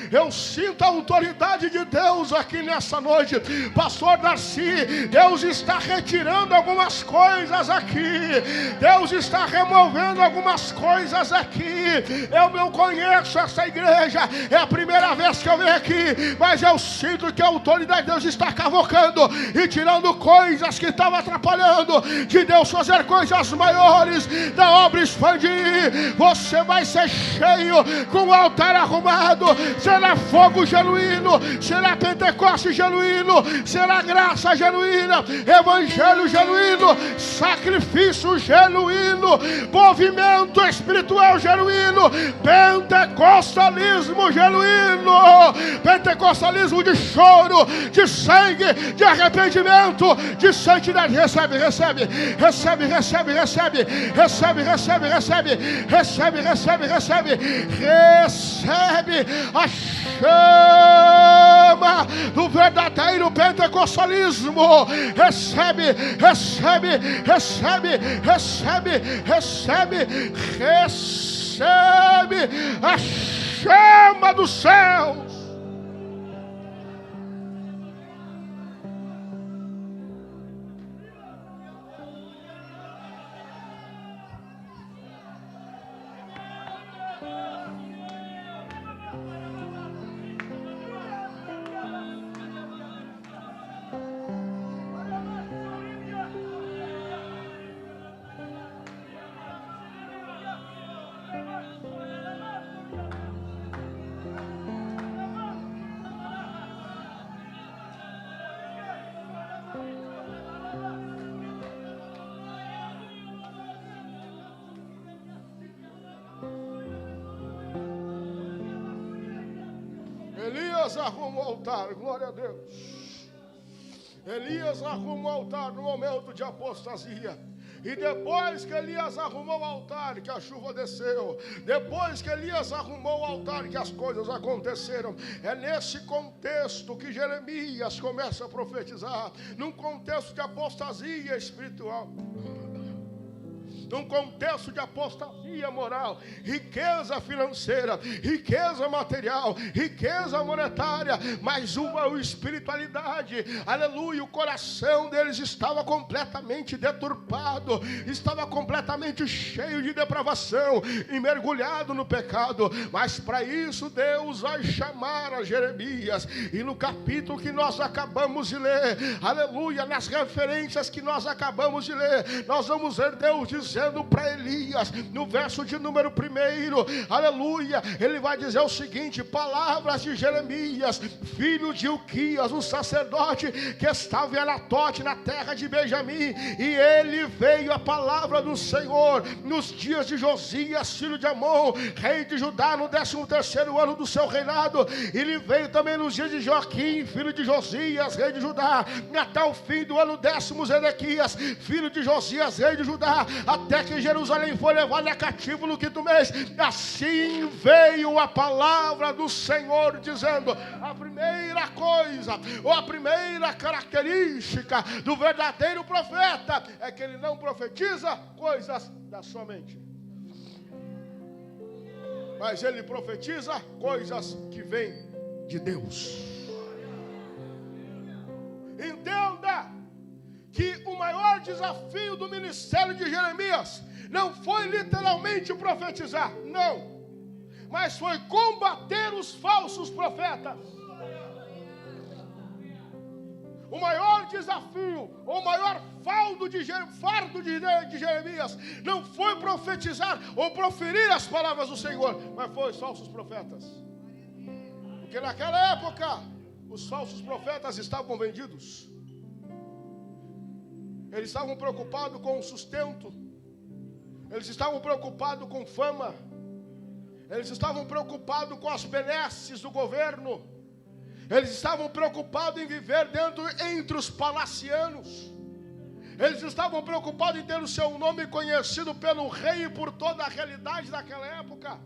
Eu sinto a autoridade de Deus aqui nessa noite. Pastor Darcy, Deus está retirando algumas coisas aqui. Deus está removendo algumas coisas aqui. Eu não conheço essa igreja, é a primeira vez que eu venho aqui, mas eu sinto que a autoridade de Deus está cavocando e tirando coisas que estavam atrapalhando de Deus fazer coisas maiores, da obra expandir. Você vai ser cheio, com o altar arrumado. Será fogo genuíno, será Pentecoste genuíno, será graça genuína, evangelho genuíno, sacrifício genuíno, movimento espiritual genuíno, pentecostalismo genuíno, pentecostalismo de choro, de sangue, de arrependimento, de santidade. Recebe, recebe, recebe, recebe, recebe, recebe, recebe, recebe, recebe, recebe, recebe, recebe a chama do verdadeiro pentecostalismo. Recebe, recebe, recebe, recebe, recebe, recebe a chama dos céus. Elias arruma o altar, glória a Deus. Elias arruma o altar no momento de apostasia. E depois que Elias arrumou o altar, que a chuva desceu, depois que Elias arrumou o altar, que as coisas aconteceram, é nesse contexto que Jeremias começa a profetizar, num contexto de apostasia espiritual, num contexto de apostasia moral, riqueza financeira, riqueza material, riqueza monetária, mas uma espiritualidade, aleluia, o coração deles estava completamente deturpado, estava completamente cheio de depravação e mergulhado no pecado. Mas para isso Deus vai chamar a Jeremias, e no capítulo que nós acabamos de ler, aleluia, nas referências que nós acabamos de ler, nós vamos ver Deus dizendo para Elias, no verso de número 1, aleluia, ele vai dizer o seguinte: palavras de Jeremias, filho de Ilquias, um sacerdote que estava em Anatote, na terra de Benjamim, e ele veio a palavra do Senhor nos dias de Josias, filho de Amon, rei de Judá, no 13º ano do seu reinado. Ele veio também nos dias de Joaquim, filho de Josias, rei de Judá, até o fim do ano 10º, Zedequias, filho de Josias, rei de Judá, até que Jerusalém foi levada cativo no 5º mês. Assim veio a palavra do Senhor, dizendo: a primeira coisa, ou a primeira característica do verdadeiro profeta é que ele não profetiza coisas da sua mente, mas ele profetiza coisas que vêm de Deus. Entenda que o maior desafio do ministério de Jeremias não foi literalmente profetizar, não, mas foi combater os falsos profetas. O maior desafio, o maior fardo de Jeremias não foi profetizar ou proferir as palavras do Senhor, mas foi os falsos profetas. Porque naquela época os falsos profetas estavam vendidos. Eles estavam preocupados com o sustento, eles estavam preocupados com fama, eles estavam preocupados com as benesses do governo, eles estavam preocupados em viver entre os palacianos, eles estavam preocupados em ter o seu nome conhecido pelo rei e por toda a realidade daquela época.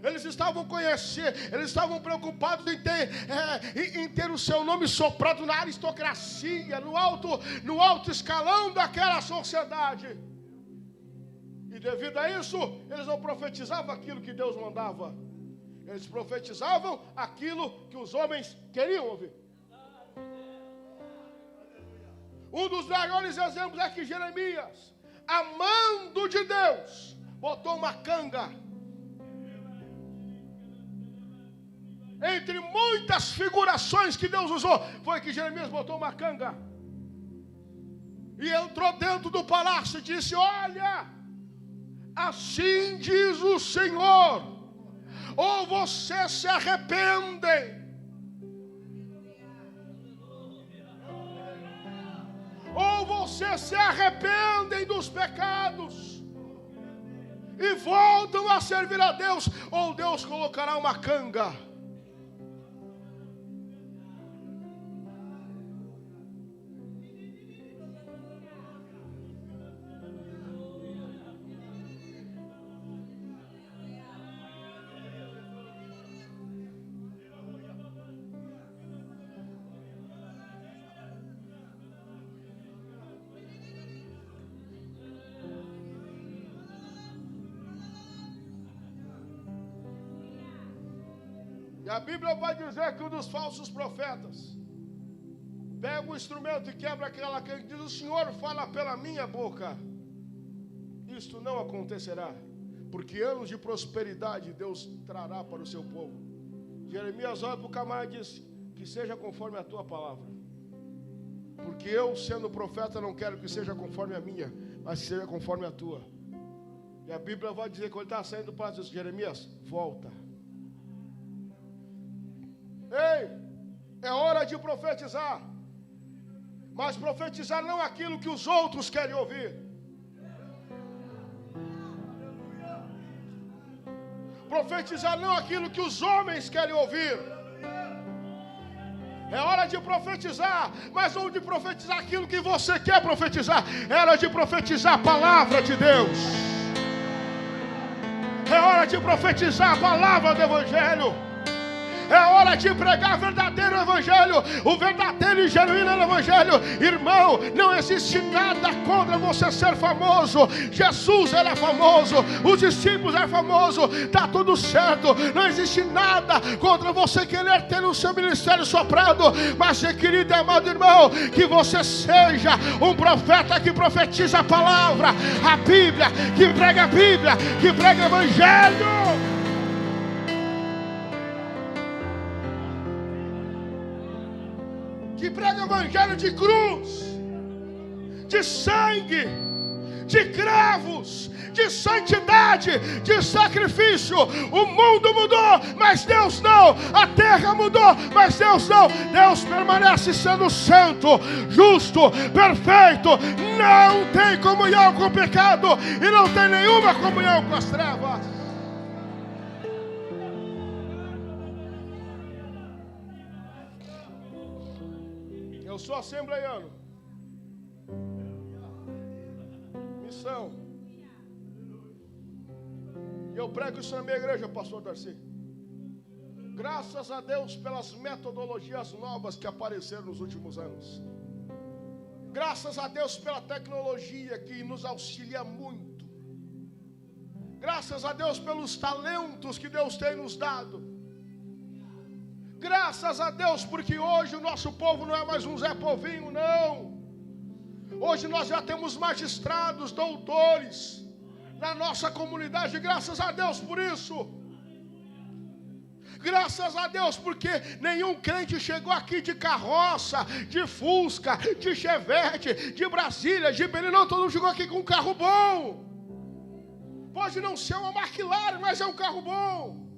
Eles estavam eles estavam preocupados em ter o seu nome soprado na aristocracia, no alto escalão daquela sociedade. E devido a isso, eles não profetizavam aquilo que Deus mandava. Eles profetizavam aquilo que os homens queriam ouvir. Um dos maiores exemplos é que Jeremias, amando de Deus, botou uma canga. Entre muitas figurações que Deus usou, foi que Jeremias botou uma canga. E entrou dentro do palácio e disse: olha, assim diz o Senhor, ou vocês se arrependem, ou vocês se arrependem dos pecados e voltam a servir a Deus, ou Deus colocará uma canga. E a Bíblia vai dizer que um dos falsos profetas pega o instrumento e quebra aquela canga e diz: o Senhor fala pela minha boca. Isto não acontecerá, porque anos de prosperidade Deus trará para o seu povo. Jeremias olha para o camarada e diz: que seja conforme a tua palavra. Porque eu, sendo profeta, não quero que seja conforme a minha, mas que seja conforme a tua. E a Bíblia vai dizer que ele está saindo para dizer: Jeremias, volta. Ei, é hora de profetizar. Mas profetizar não é aquilo que os outros querem ouvir. Profetizar não é aquilo que os homens querem ouvir. É hora de profetizar, mas não de profetizar aquilo que você quer profetizar. É hora de profetizar a palavra de Deus. É hora de profetizar a palavra do Evangelho. É hora de pregar o verdadeiro Evangelho, o verdadeiro e genuíno Evangelho. Irmão, não existe nada contra você ser famoso. Jesus era famoso, os discípulos eram famosos, está tudo certo. Não existe nada contra você querer ter o seu ministério soprado. Mas, querido e amado irmão, que você seja um profeta que profetiza a palavra, a Bíblia, que prega o Evangelho. Que prega o Evangelho de cruz, de sangue, de cravos, de santidade, de sacrifício. O mundo mudou, mas Deus não. A terra mudou, mas Deus não. Deus permanece sendo santo, justo, perfeito. Não tem comunhão com o pecado e não tem nenhuma comunhão com as trevas. Eu sou assembleiano. Missão. E eu prego isso na minha igreja, pastor Darcy. Graças a Deus pelas metodologias novas que apareceram nos últimos anos. Graças a Deus pela tecnologia que nos auxilia muito. Graças a Deus pelos talentos que Deus tem nos dado. Graças a Deus, porque hoje o nosso povo não é mais um Zé Povinho, não. Hoje nós já temos magistrados, doutores na nossa comunidade. Graças a Deus por isso. Graças a Deus, porque nenhum crente chegou aqui de carroça, de Fusca, de Chevette, de Brasília, de Belém. Não, todo mundo chegou aqui com um carro bom. Pode não ser uma McLaren, mas é um carro bom.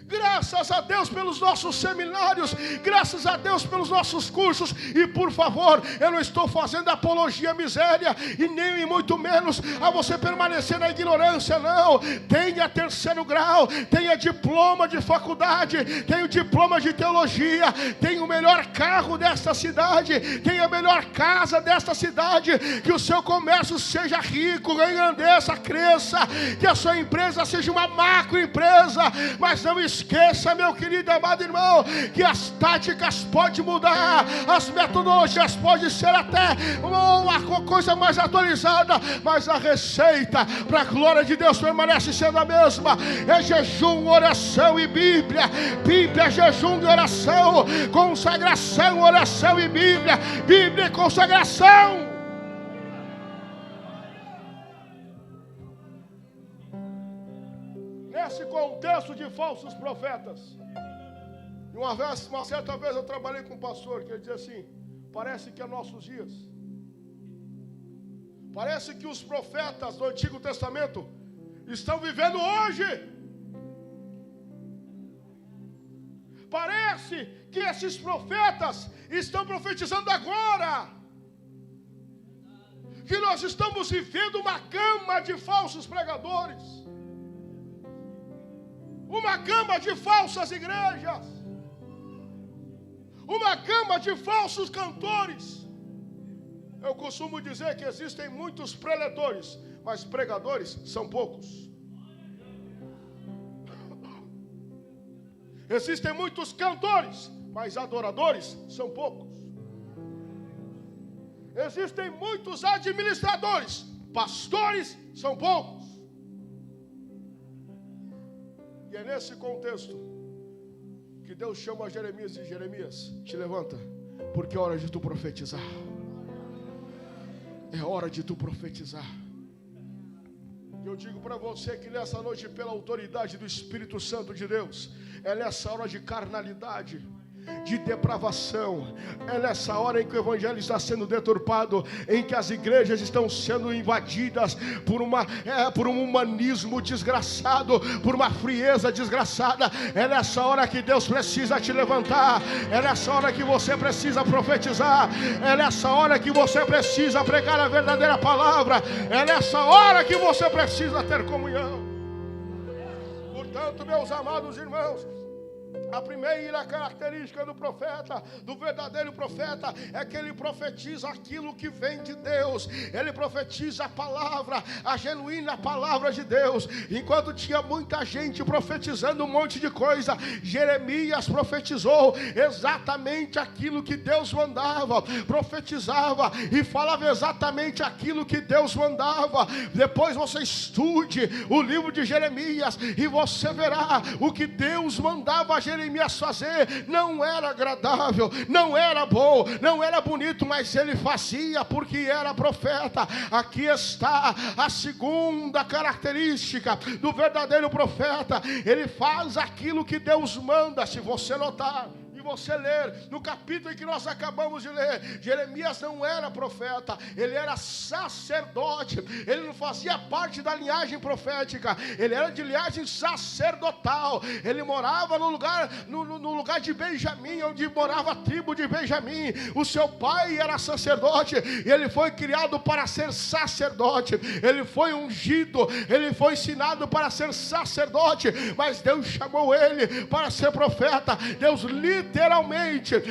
Graças a Deus pelos nossos seminários, graças a Deus pelos nossos cursos. E por favor, eu não estou fazendo apologia à miséria, e nem muito menos a você permanecer na ignorância, não. Tenha terceiro grau, tenha diploma de faculdade, tenha diploma de teologia, tenha o melhor carro desta cidade, tenha a melhor casa desta cidade, que o seu comércio seja rico, engrandeça, cresça, que a sua empresa seja uma macroempresa. Mas não esqueça, meu querido amado irmão, que as táticas podem mudar, as metodologias podem ser até uma coisa mais atualizada, mas a receita para a glória de Deus permanece sendo a mesma. É jejum, oração e Bíblia. Bíblia, jejum e oração, consagração, oração e Bíblia, Bíblia e consagração. Nesse contexto de falsos profetas, uma certa vez eu trabalhei com um pastor que ele dizia assim: parece que é nossos dias, parece que os profetas do Antigo Testamento estão vivendo hoje, parece que esses profetas estão profetizando agora, que nós estamos vivendo uma gama de falsos pregadores, uma gama de falsas igrejas, uma gama de falsos cantores. Eu costumo dizer que existem muitos preletores, mas pregadores são poucos. Existem muitos cantores, mas adoradores são poucos. Existem muitos administradores, pastores são poucos. E é nesse contexto que Deus chama Jeremias e diz: Jeremias, te levanta, porque é hora de tu profetizar. É hora de tu profetizar. Eu digo para você que nessa noite, pela autoridade do Espírito Santo de Deus, é nessa hora de carnalidade, de depravação, é nessa hora em que o evangelho está sendo deturpado, em que as igrejas estão sendo invadidas por um humanismo desgraçado, por uma frieza desgraçada. É nessa hora que Deus precisa te levantar, é nessa hora que você precisa profetizar, é nessa hora que você precisa pregar a verdadeira palavra, é nessa hora que você precisa ter comunhão. Portanto, meus amados irmãos, a primeira característica do profeta, do verdadeiro profeta, é que ele profetiza aquilo que vem de Deus. Ele profetiza a palavra, a genuína palavra de Deus. Enquanto tinha muita gente profetizando um monte de coisa, Jeremias profetizou exatamente aquilo que Deus mandava, profetizava e falava exatamente aquilo que Deus mandava. Depois você estude o livro de Jeremias e você verá o que Deus mandava a Jeremias fazer. Não era agradável, não era bom, não era bonito, mas ele fazia porque era profeta. Aqui está a segunda característica do verdadeiro profeta: ele faz aquilo que Deus manda. Se você notar, você ler no capítulo em que nós acabamos de ler, Jeremias não era profeta, ele era sacerdote. Ele não fazia parte da linhagem profética, ele era de linhagem sacerdotal. Ele morava no lugar de Benjamim, onde morava a tribo de Benjamim. O seu pai era sacerdote e ele foi criado para ser sacerdote. Ele foi ungido, ele foi ensinado para ser sacerdote, mas Deus chamou ele para ser profeta. Deus literalmente,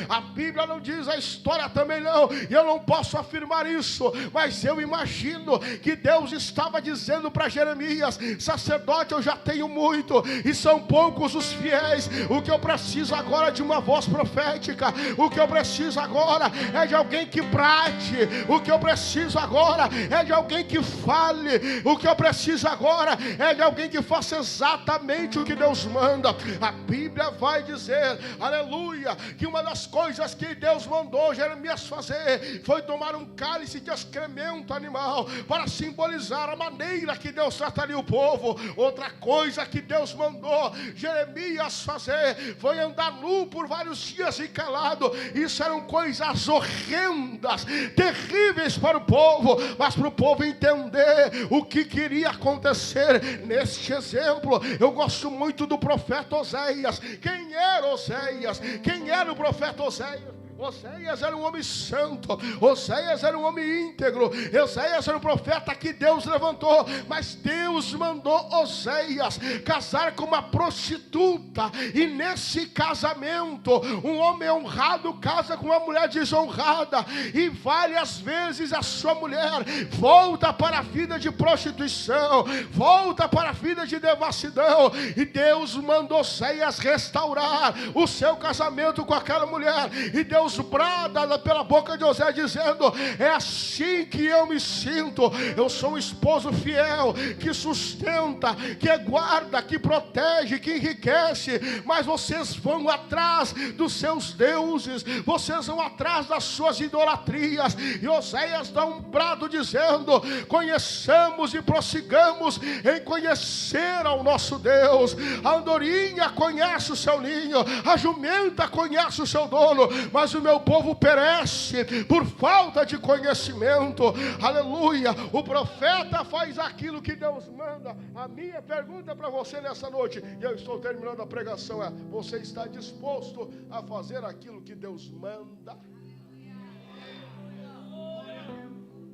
a Bíblia não diz, a história também não, e eu não posso afirmar isso, mas eu imagino que Deus estava dizendo para Jeremias: sacerdote, eu já tenho muito e são poucos os fiéis. O que eu preciso agora é de uma voz profética. O que eu preciso agora é de alguém que prate. O que eu preciso agora é de alguém que fale. O que eu preciso agora é de alguém que faça exatamente o que Deus manda. A Bíblia vai dizer, aleluia, aleluia, que uma das coisas que Deus mandou Jeremias fazer foi tomar um cálice de excremento animal para simbolizar a maneira que Deus trataria o povo. Outra coisa que Deus mandou Jeremias fazer foi andar nu por vários dias e calado. Isso eram coisas horrendas, terríveis para o povo, mas para o povo entender o que queria acontecer. Neste exemplo, eu gosto muito do profeta Oséias. Quem era Oséias? Quem era o profeta Oséias? Oséias era um homem santo, Oséias era um homem íntegro, Oséias era um profeta que Deus levantou, mas Deus mandou Oséias casar com uma prostituta, e nesse casamento, um homem honrado casa com uma mulher desonrada, e várias vezes a sua mulher volta para a vida de prostituição, volta para a vida de devassidão, e Deus mandou Oséias restaurar o seu casamento com aquela mulher, e Deus brada pela boca de Oséias dizendo: é assim que eu me sinto, eu sou um esposo fiel, que sustenta, que guarda, que protege, que enriquece, mas vocês vão atrás dos seus deuses, vocês vão atrás das suas idolatrias. E Oséias dá um brado dizendo: conheçamos e prossigamos em conhecer ao nosso Deus. A andorinha conhece o seu ninho, a jumenta conhece o seu dono, mas o meu povo perece por falta de conhecimento. Aleluia. O profeta faz aquilo que Deus manda. A minha pergunta para você nessa noite, e eu estou terminando a pregação, é: você está disposto a fazer aquilo que Deus manda?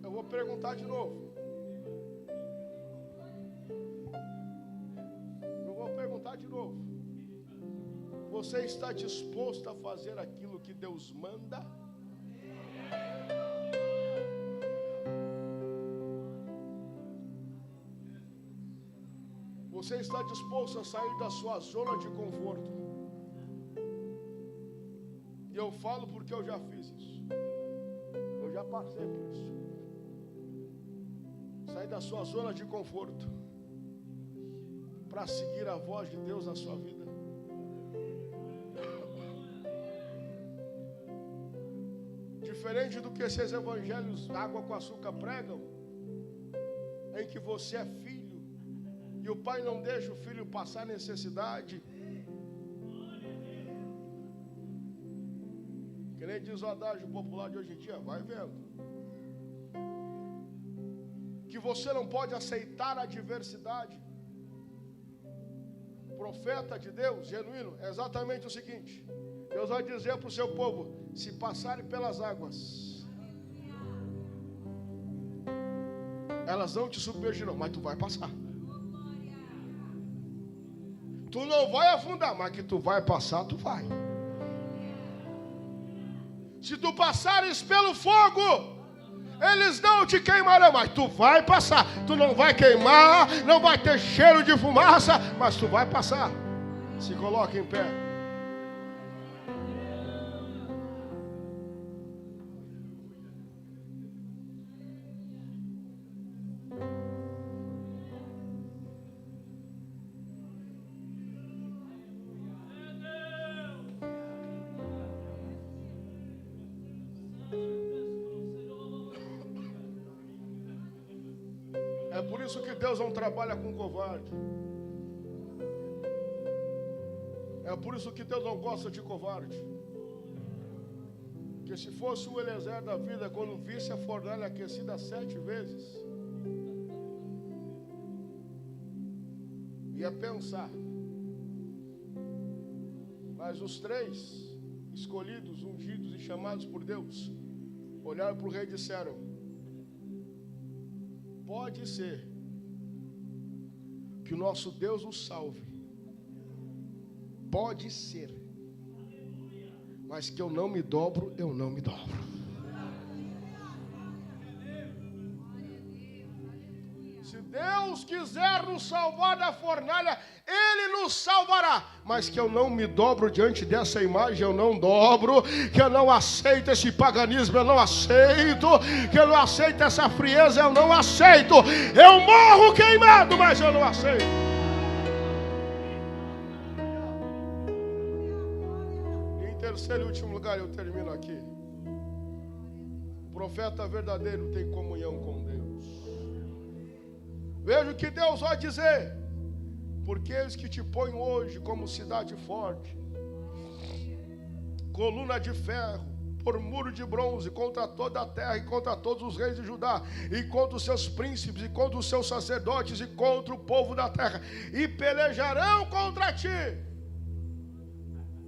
Eu vou perguntar de novo. Você está disposto a fazer aquilo que Deus manda? Você está disposto a sair da sua zona de conforto? E eu falo porque eu já fiz isso. Eu já passei por isso. Sair da sua zona de conforto para seguir a voz de Deus na sua vida. Diferente do que esses evangelhos água com açúcar pregam, em que você é filho e o pai não deixa o filho passar necessidade. Que nem diz o adágio popular de hoje em dia, vai vendo. Que você não pode aceitar a adversidade. Profeta de Deus, genuíno, é exatamente o seguinte: Deus vai dizer para o seu povo: se passarem pelas águas, elas não te submergirão, mas tu vai passar. Tu não vai afundar, mas que tu vai passar, tu vai. Se tu passares pelo fogo, eles não te queimarão, mas tu vai passar. Tu não vai queimar, não vai ter cheiro de fumaça, mas tu vai passar. Se coloca em pé. É por isso que Deus não trabalha com covarde. É por isso que Deus não gosta de covarde. Porque se fosse o Eliezer da vida, quando visse a fornalha aquecida 7 vezes, ia pensar. Mas os 3 escolhidos, ungidos e chamados por Deus, olharam para o rei e disseram: pode ser que o nosso Deus nos salve, pode ser, mas que eu não me dobro, eu não me dobro. Se Deus quiser nos salvar da fornalha, Ele nos salvará, mas que eu não me dobro diante dessa imagem, eu não dobro, que eu não aceito esse paganismo, eu não aceito, que eu não aceito essa frieza, eu não aceito, eu morro queimado, mas eu não aceito. terceiro e último lugar, eu termino aqui. O profeta verdadeiro tem comunhão com Deus. Veja o que Deus vai dizer. Porque eles que te põem hoje como cidade forte, coluna de ferro, por muro de bronze, contra toda a terra e contra todos os reis de Judá, e contra os seus príncipes, e contra os seus sacerdotes, e contra o povo da terra, e pelejarão contra ti.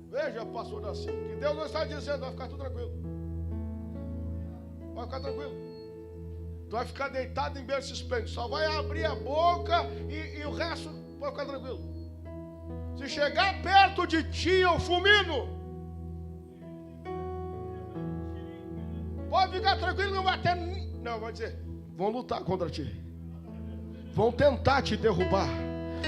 Veja, pastor assim, que Deus não está dizendo, vai ficar tudo tranquilo. Vai ficar tranquilo. Tu vai ficar deitado em berço esplêndido, só vai abrir a boca e o resto vai ficar tranquilo. Se chegar perto de ti, eu fulmino. Pode ficar tranquilo, não vai ter. Não, vai dizer, vão lutar contra ti. Vão tentar te derrubar.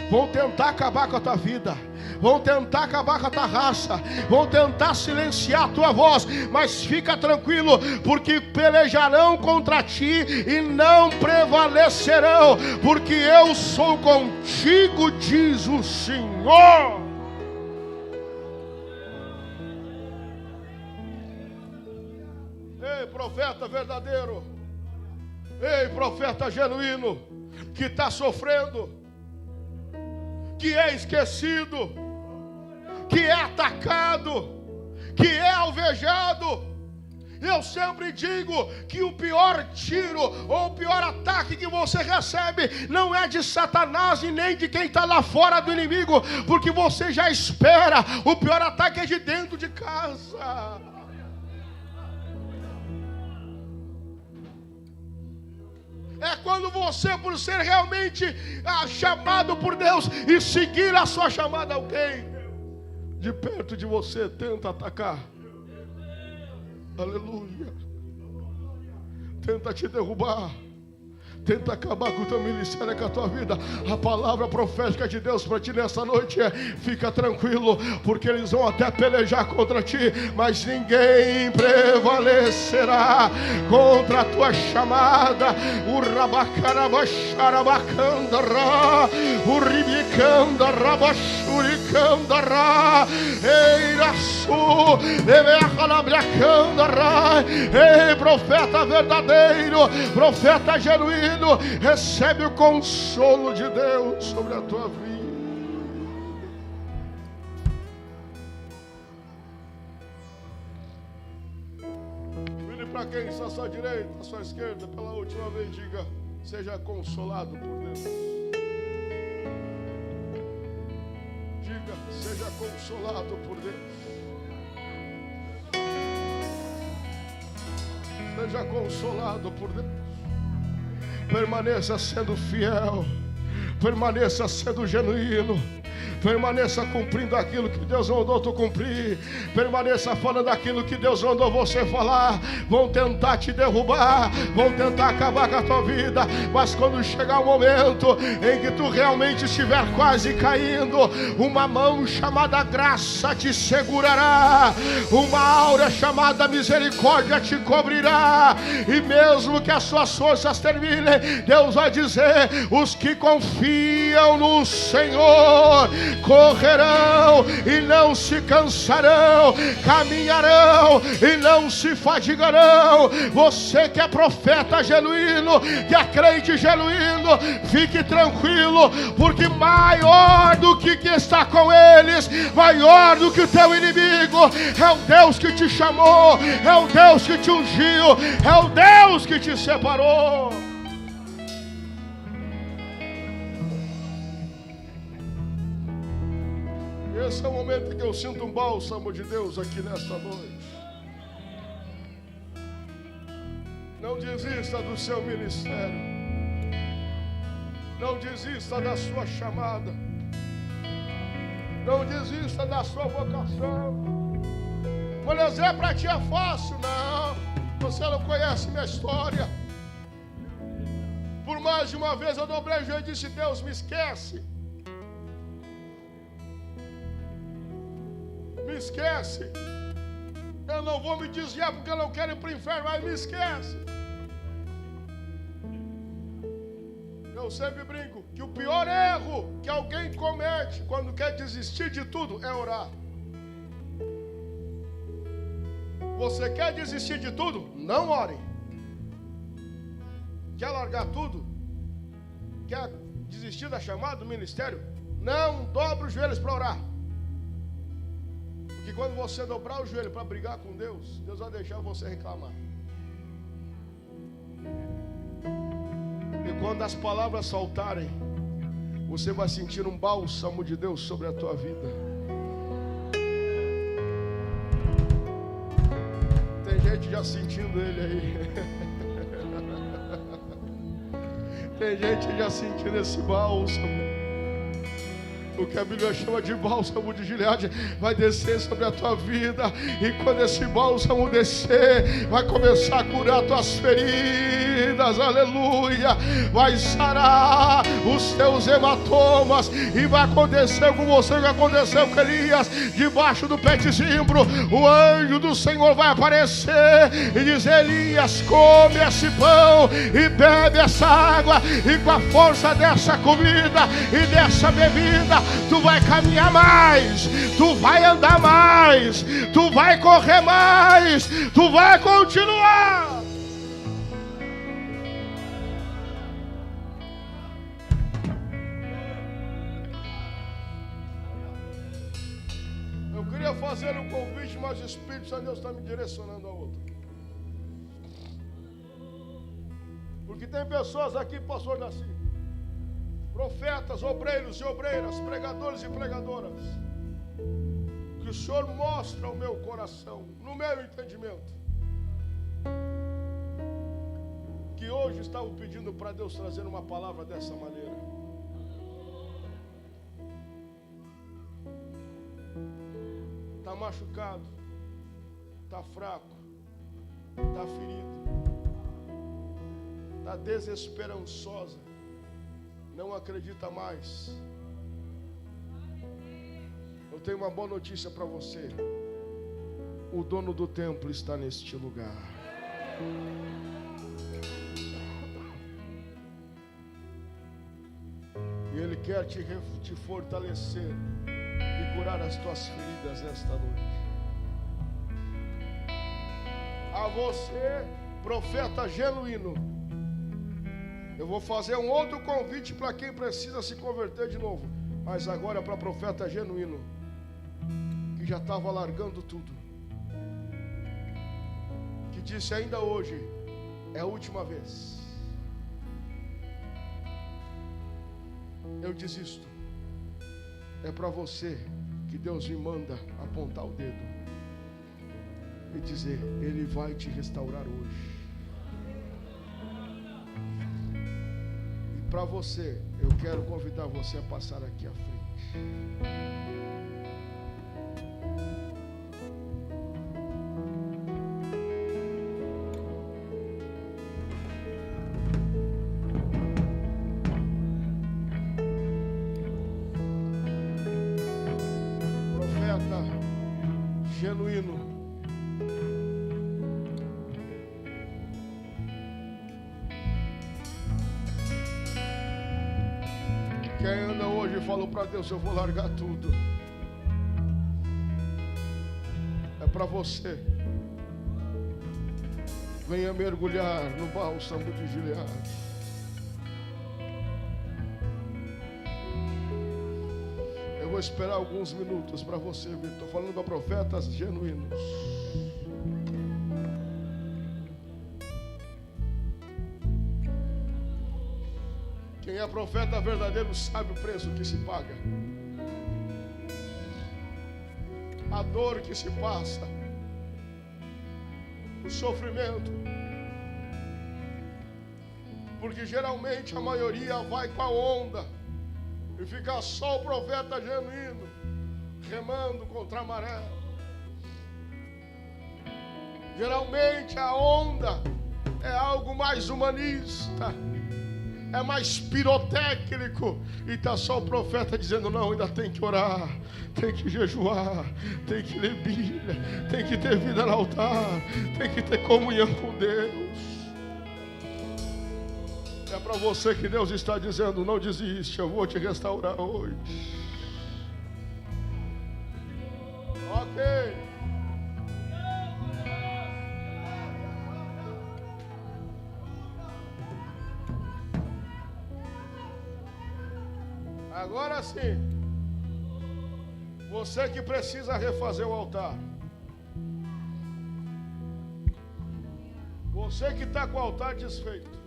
Vão tentar acabar com a tua vida. Vão tentar acabar com a tua raça. Vão tentar silenciar a tua voz. Mas fica tranquilo, porque pelejarão contra ti e não prevalecerão, porque eu sou contigo, diz o Senhor. Ei, profeta verdadeiro. Ei, profeta genuíno, que está sofrendo, que é esquecido, que é atacado, que é alvejado. Eu sempre digo que o pior tiro ou o pior ataque que você recebe não é de Satanás e nem de quem está lá fora do inimigo, porque você já espera. O pior ataque é de dentro de casa. É quando você, por ser realmente chamado por Deus e seguir a sua chamada, alguém de perto de você tenta atacar. Aleluia. Tenta te derrubar. Tenta acabar com o teu ministério, com a tua vida. A palavra profética de Deus para ti nessa noite é: fica tranquilo, porque eles vão até pelejar contra ti, mas ninguém prevalecerá contra a tua chamada. O rabacarabacharabacandara, o ribicandarabaxuricandara, eiraçu, emerralabriacandara. Ei, profeta verdadeiro, profeta genuíno, recebe o consolo de Deus sobre a tua vida. Vire para quem está à sua direita, à sua esquerda, pela última vez, diga: seja consolado por Deus. Diga: seja consolado por Deus. Seja consolado por Deus. Permaneça sendo fiel, permaneça sendo genuíno, permaneça cumprindo aquilo que Deus mandou tu cumprir, permaneça falando aquilo que Deus mandou você falar. Vão tentar te derrubar, vão tentar acabar com a tua vida, mas quando chegar o momento em que tu realmente estiver quase caindo, uma mão chamada graça te segurará, uma aura chamada misericórdia te cobrirá, e mesmo que as suas forças terminem, Deus vai dizer: os que confiam no Senhor correrão e não se cansarão, caminharão e não se fadigarão. Você que é profeta genuíno, que é crente genuíno, fique tranquilo, porque maior do que está com eles, maior do que o teu inimigo, é o Deus que te chamou, é o Deus que te ungiu, é o Deus que te separou. Esse é o momento em que eu sinto um bálsamo de Deus aqui nesta noite. Não desista do seu ministério. Não desista da sua chamada. Não desista da sua vocação. Mas é para ti é fácil. Não, você não conhece minha história. Por mais de uma vez eu dobrei o joelho e disse: Deus, me esquece. Me esquece. Eu não vou me desviar porque eu não quero ir para o inferno, mas me esquece. Eu sempre brinco que o pior erro que alguém comete quando quer desistir de tudo é orar. Você quer desistir de tudo? Não ore. Quer largar tudo? Quer desistir da chamada do ministério? Não dobre os joelhos para orar. Porque quando você dobrar o joelho para brigar com Deus, Deus vai deixar você reclamar. E quando as palavras saltarem, você vai sentir um bálsamo de Deus sobre a tua vida. Tem gente já sentindo ele aí. Tem gente já sentindo esse bálsamo. O que a Bíblia chama de bálsamo de Gileade vai descer sobre a tua vida. E quando esse bálsamo descer, vai começar a curar tuas feridas. Aleluia. Vai sarar os teus hematomas. E vai acontecer com você o que aconteceu com Elias. Debaixo do pé de zimbro, o anjo do Senhor vai aparecer e dizer: Elias, come esse pão e bebe essa água. E com a força dessa comida e dessa bebida, tu vai caminhar mais, tu vai andar mais, tu vai correr mais, tu vai continuar. Eu queria fazer um convite, mas o Espírito Santo de Deus está me direcionando a outro. Porque tem pessoas aqui, pastor Daci, profetas, obreiros e obreiras, pregadores e pregadoras, que o Senhor mostra ao meu coração, no meu entendimento, que hoje estavam pedindo para Deus trazer uma palavra dessa maneira. Está machucado, está fraco, está ferido, está desesperançosa, não acredita mais. Eu tenho uma boa notícia para você. O dono do templo está neste lugar. E Ele quer te fortalecer e curar as tuas feridas nesta noite. A você, profeta genuíno, eu vou fazer um outro convite para quem precisa se converter de novo. Mas agora para profeta genuíno, que já estava largando tudo, que disse: ainda hoje é a última vez, eu desisto. É para você que Deus me manda apontar o dedo e dizer: Ele vai te restaurar hoje. Para você, eu quero convidar você a passar aqui à frente. Profeta genuíno, quem anda hoje falou para Deus: eu vou largar tudo. É para você. Venha mergulhar no bálsamo de Gileade. Eu vou esperar alguns minutos para você ver. Estou falando para profetas genuínos. Quem é profeta verdadeiro sabe o preço que se paga, a dor que se passa, o sofrimento. Porque geralmente a maioria vai com a onda e fica só o profeta genuíno remando contra a maré. Geralmente a onda é algo mais humanista, é mais pirotécnico, e está só o profeta dizendo: não, ainda tem que orar, tem que jejuar, tem que ler Bíblia, tem que ter vida no altar, tem que ter comunhão com Deus. É para você que Deus está dizendo: não desiste, eu vou te restaurar hoje. Ok. Agora sim. Você que precisa refazer o altar. Você que está com o altar desfeito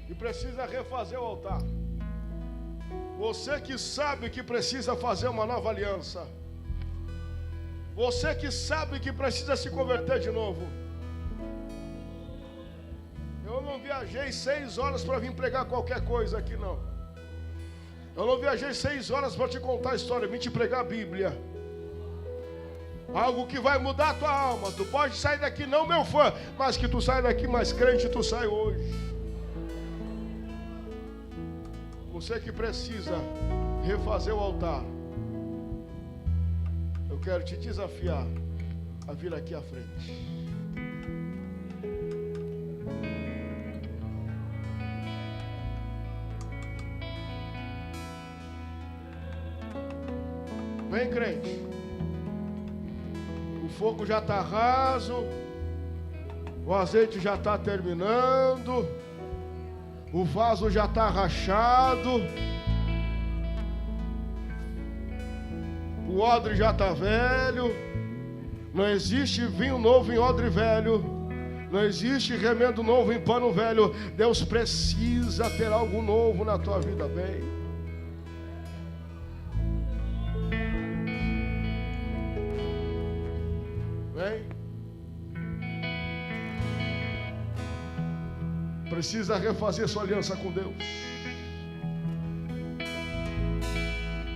e precisa refazer o altar. Você que sabe que precisa fazer uma nova aliança. Você que sabe que precisa se converter de novo. Eu não viajei 6 horas para vir pregar qualquer coisa aqui, não. Eu não viajei 6 horas para te contar a história, vim te pregar a Bíblia. Algo que vai mudar a tua alma. Tu pode sair daqui, não meu fã, mas que tu sai daqui mais crente, tu sai hoje. Você que precisa refazer o altar, eu quero te desafiar a vir aqui à frente. Vem, crente. O fogo já está raso, o azeite já está terminando, o vaso já está rachado, o odre já está velho. Não existe vinho novo em odre velho, não existe remendo novo em pano velho. Deus precisa ter algo novo na tua vida, bem. Precisa refazer sua aliança com Deus.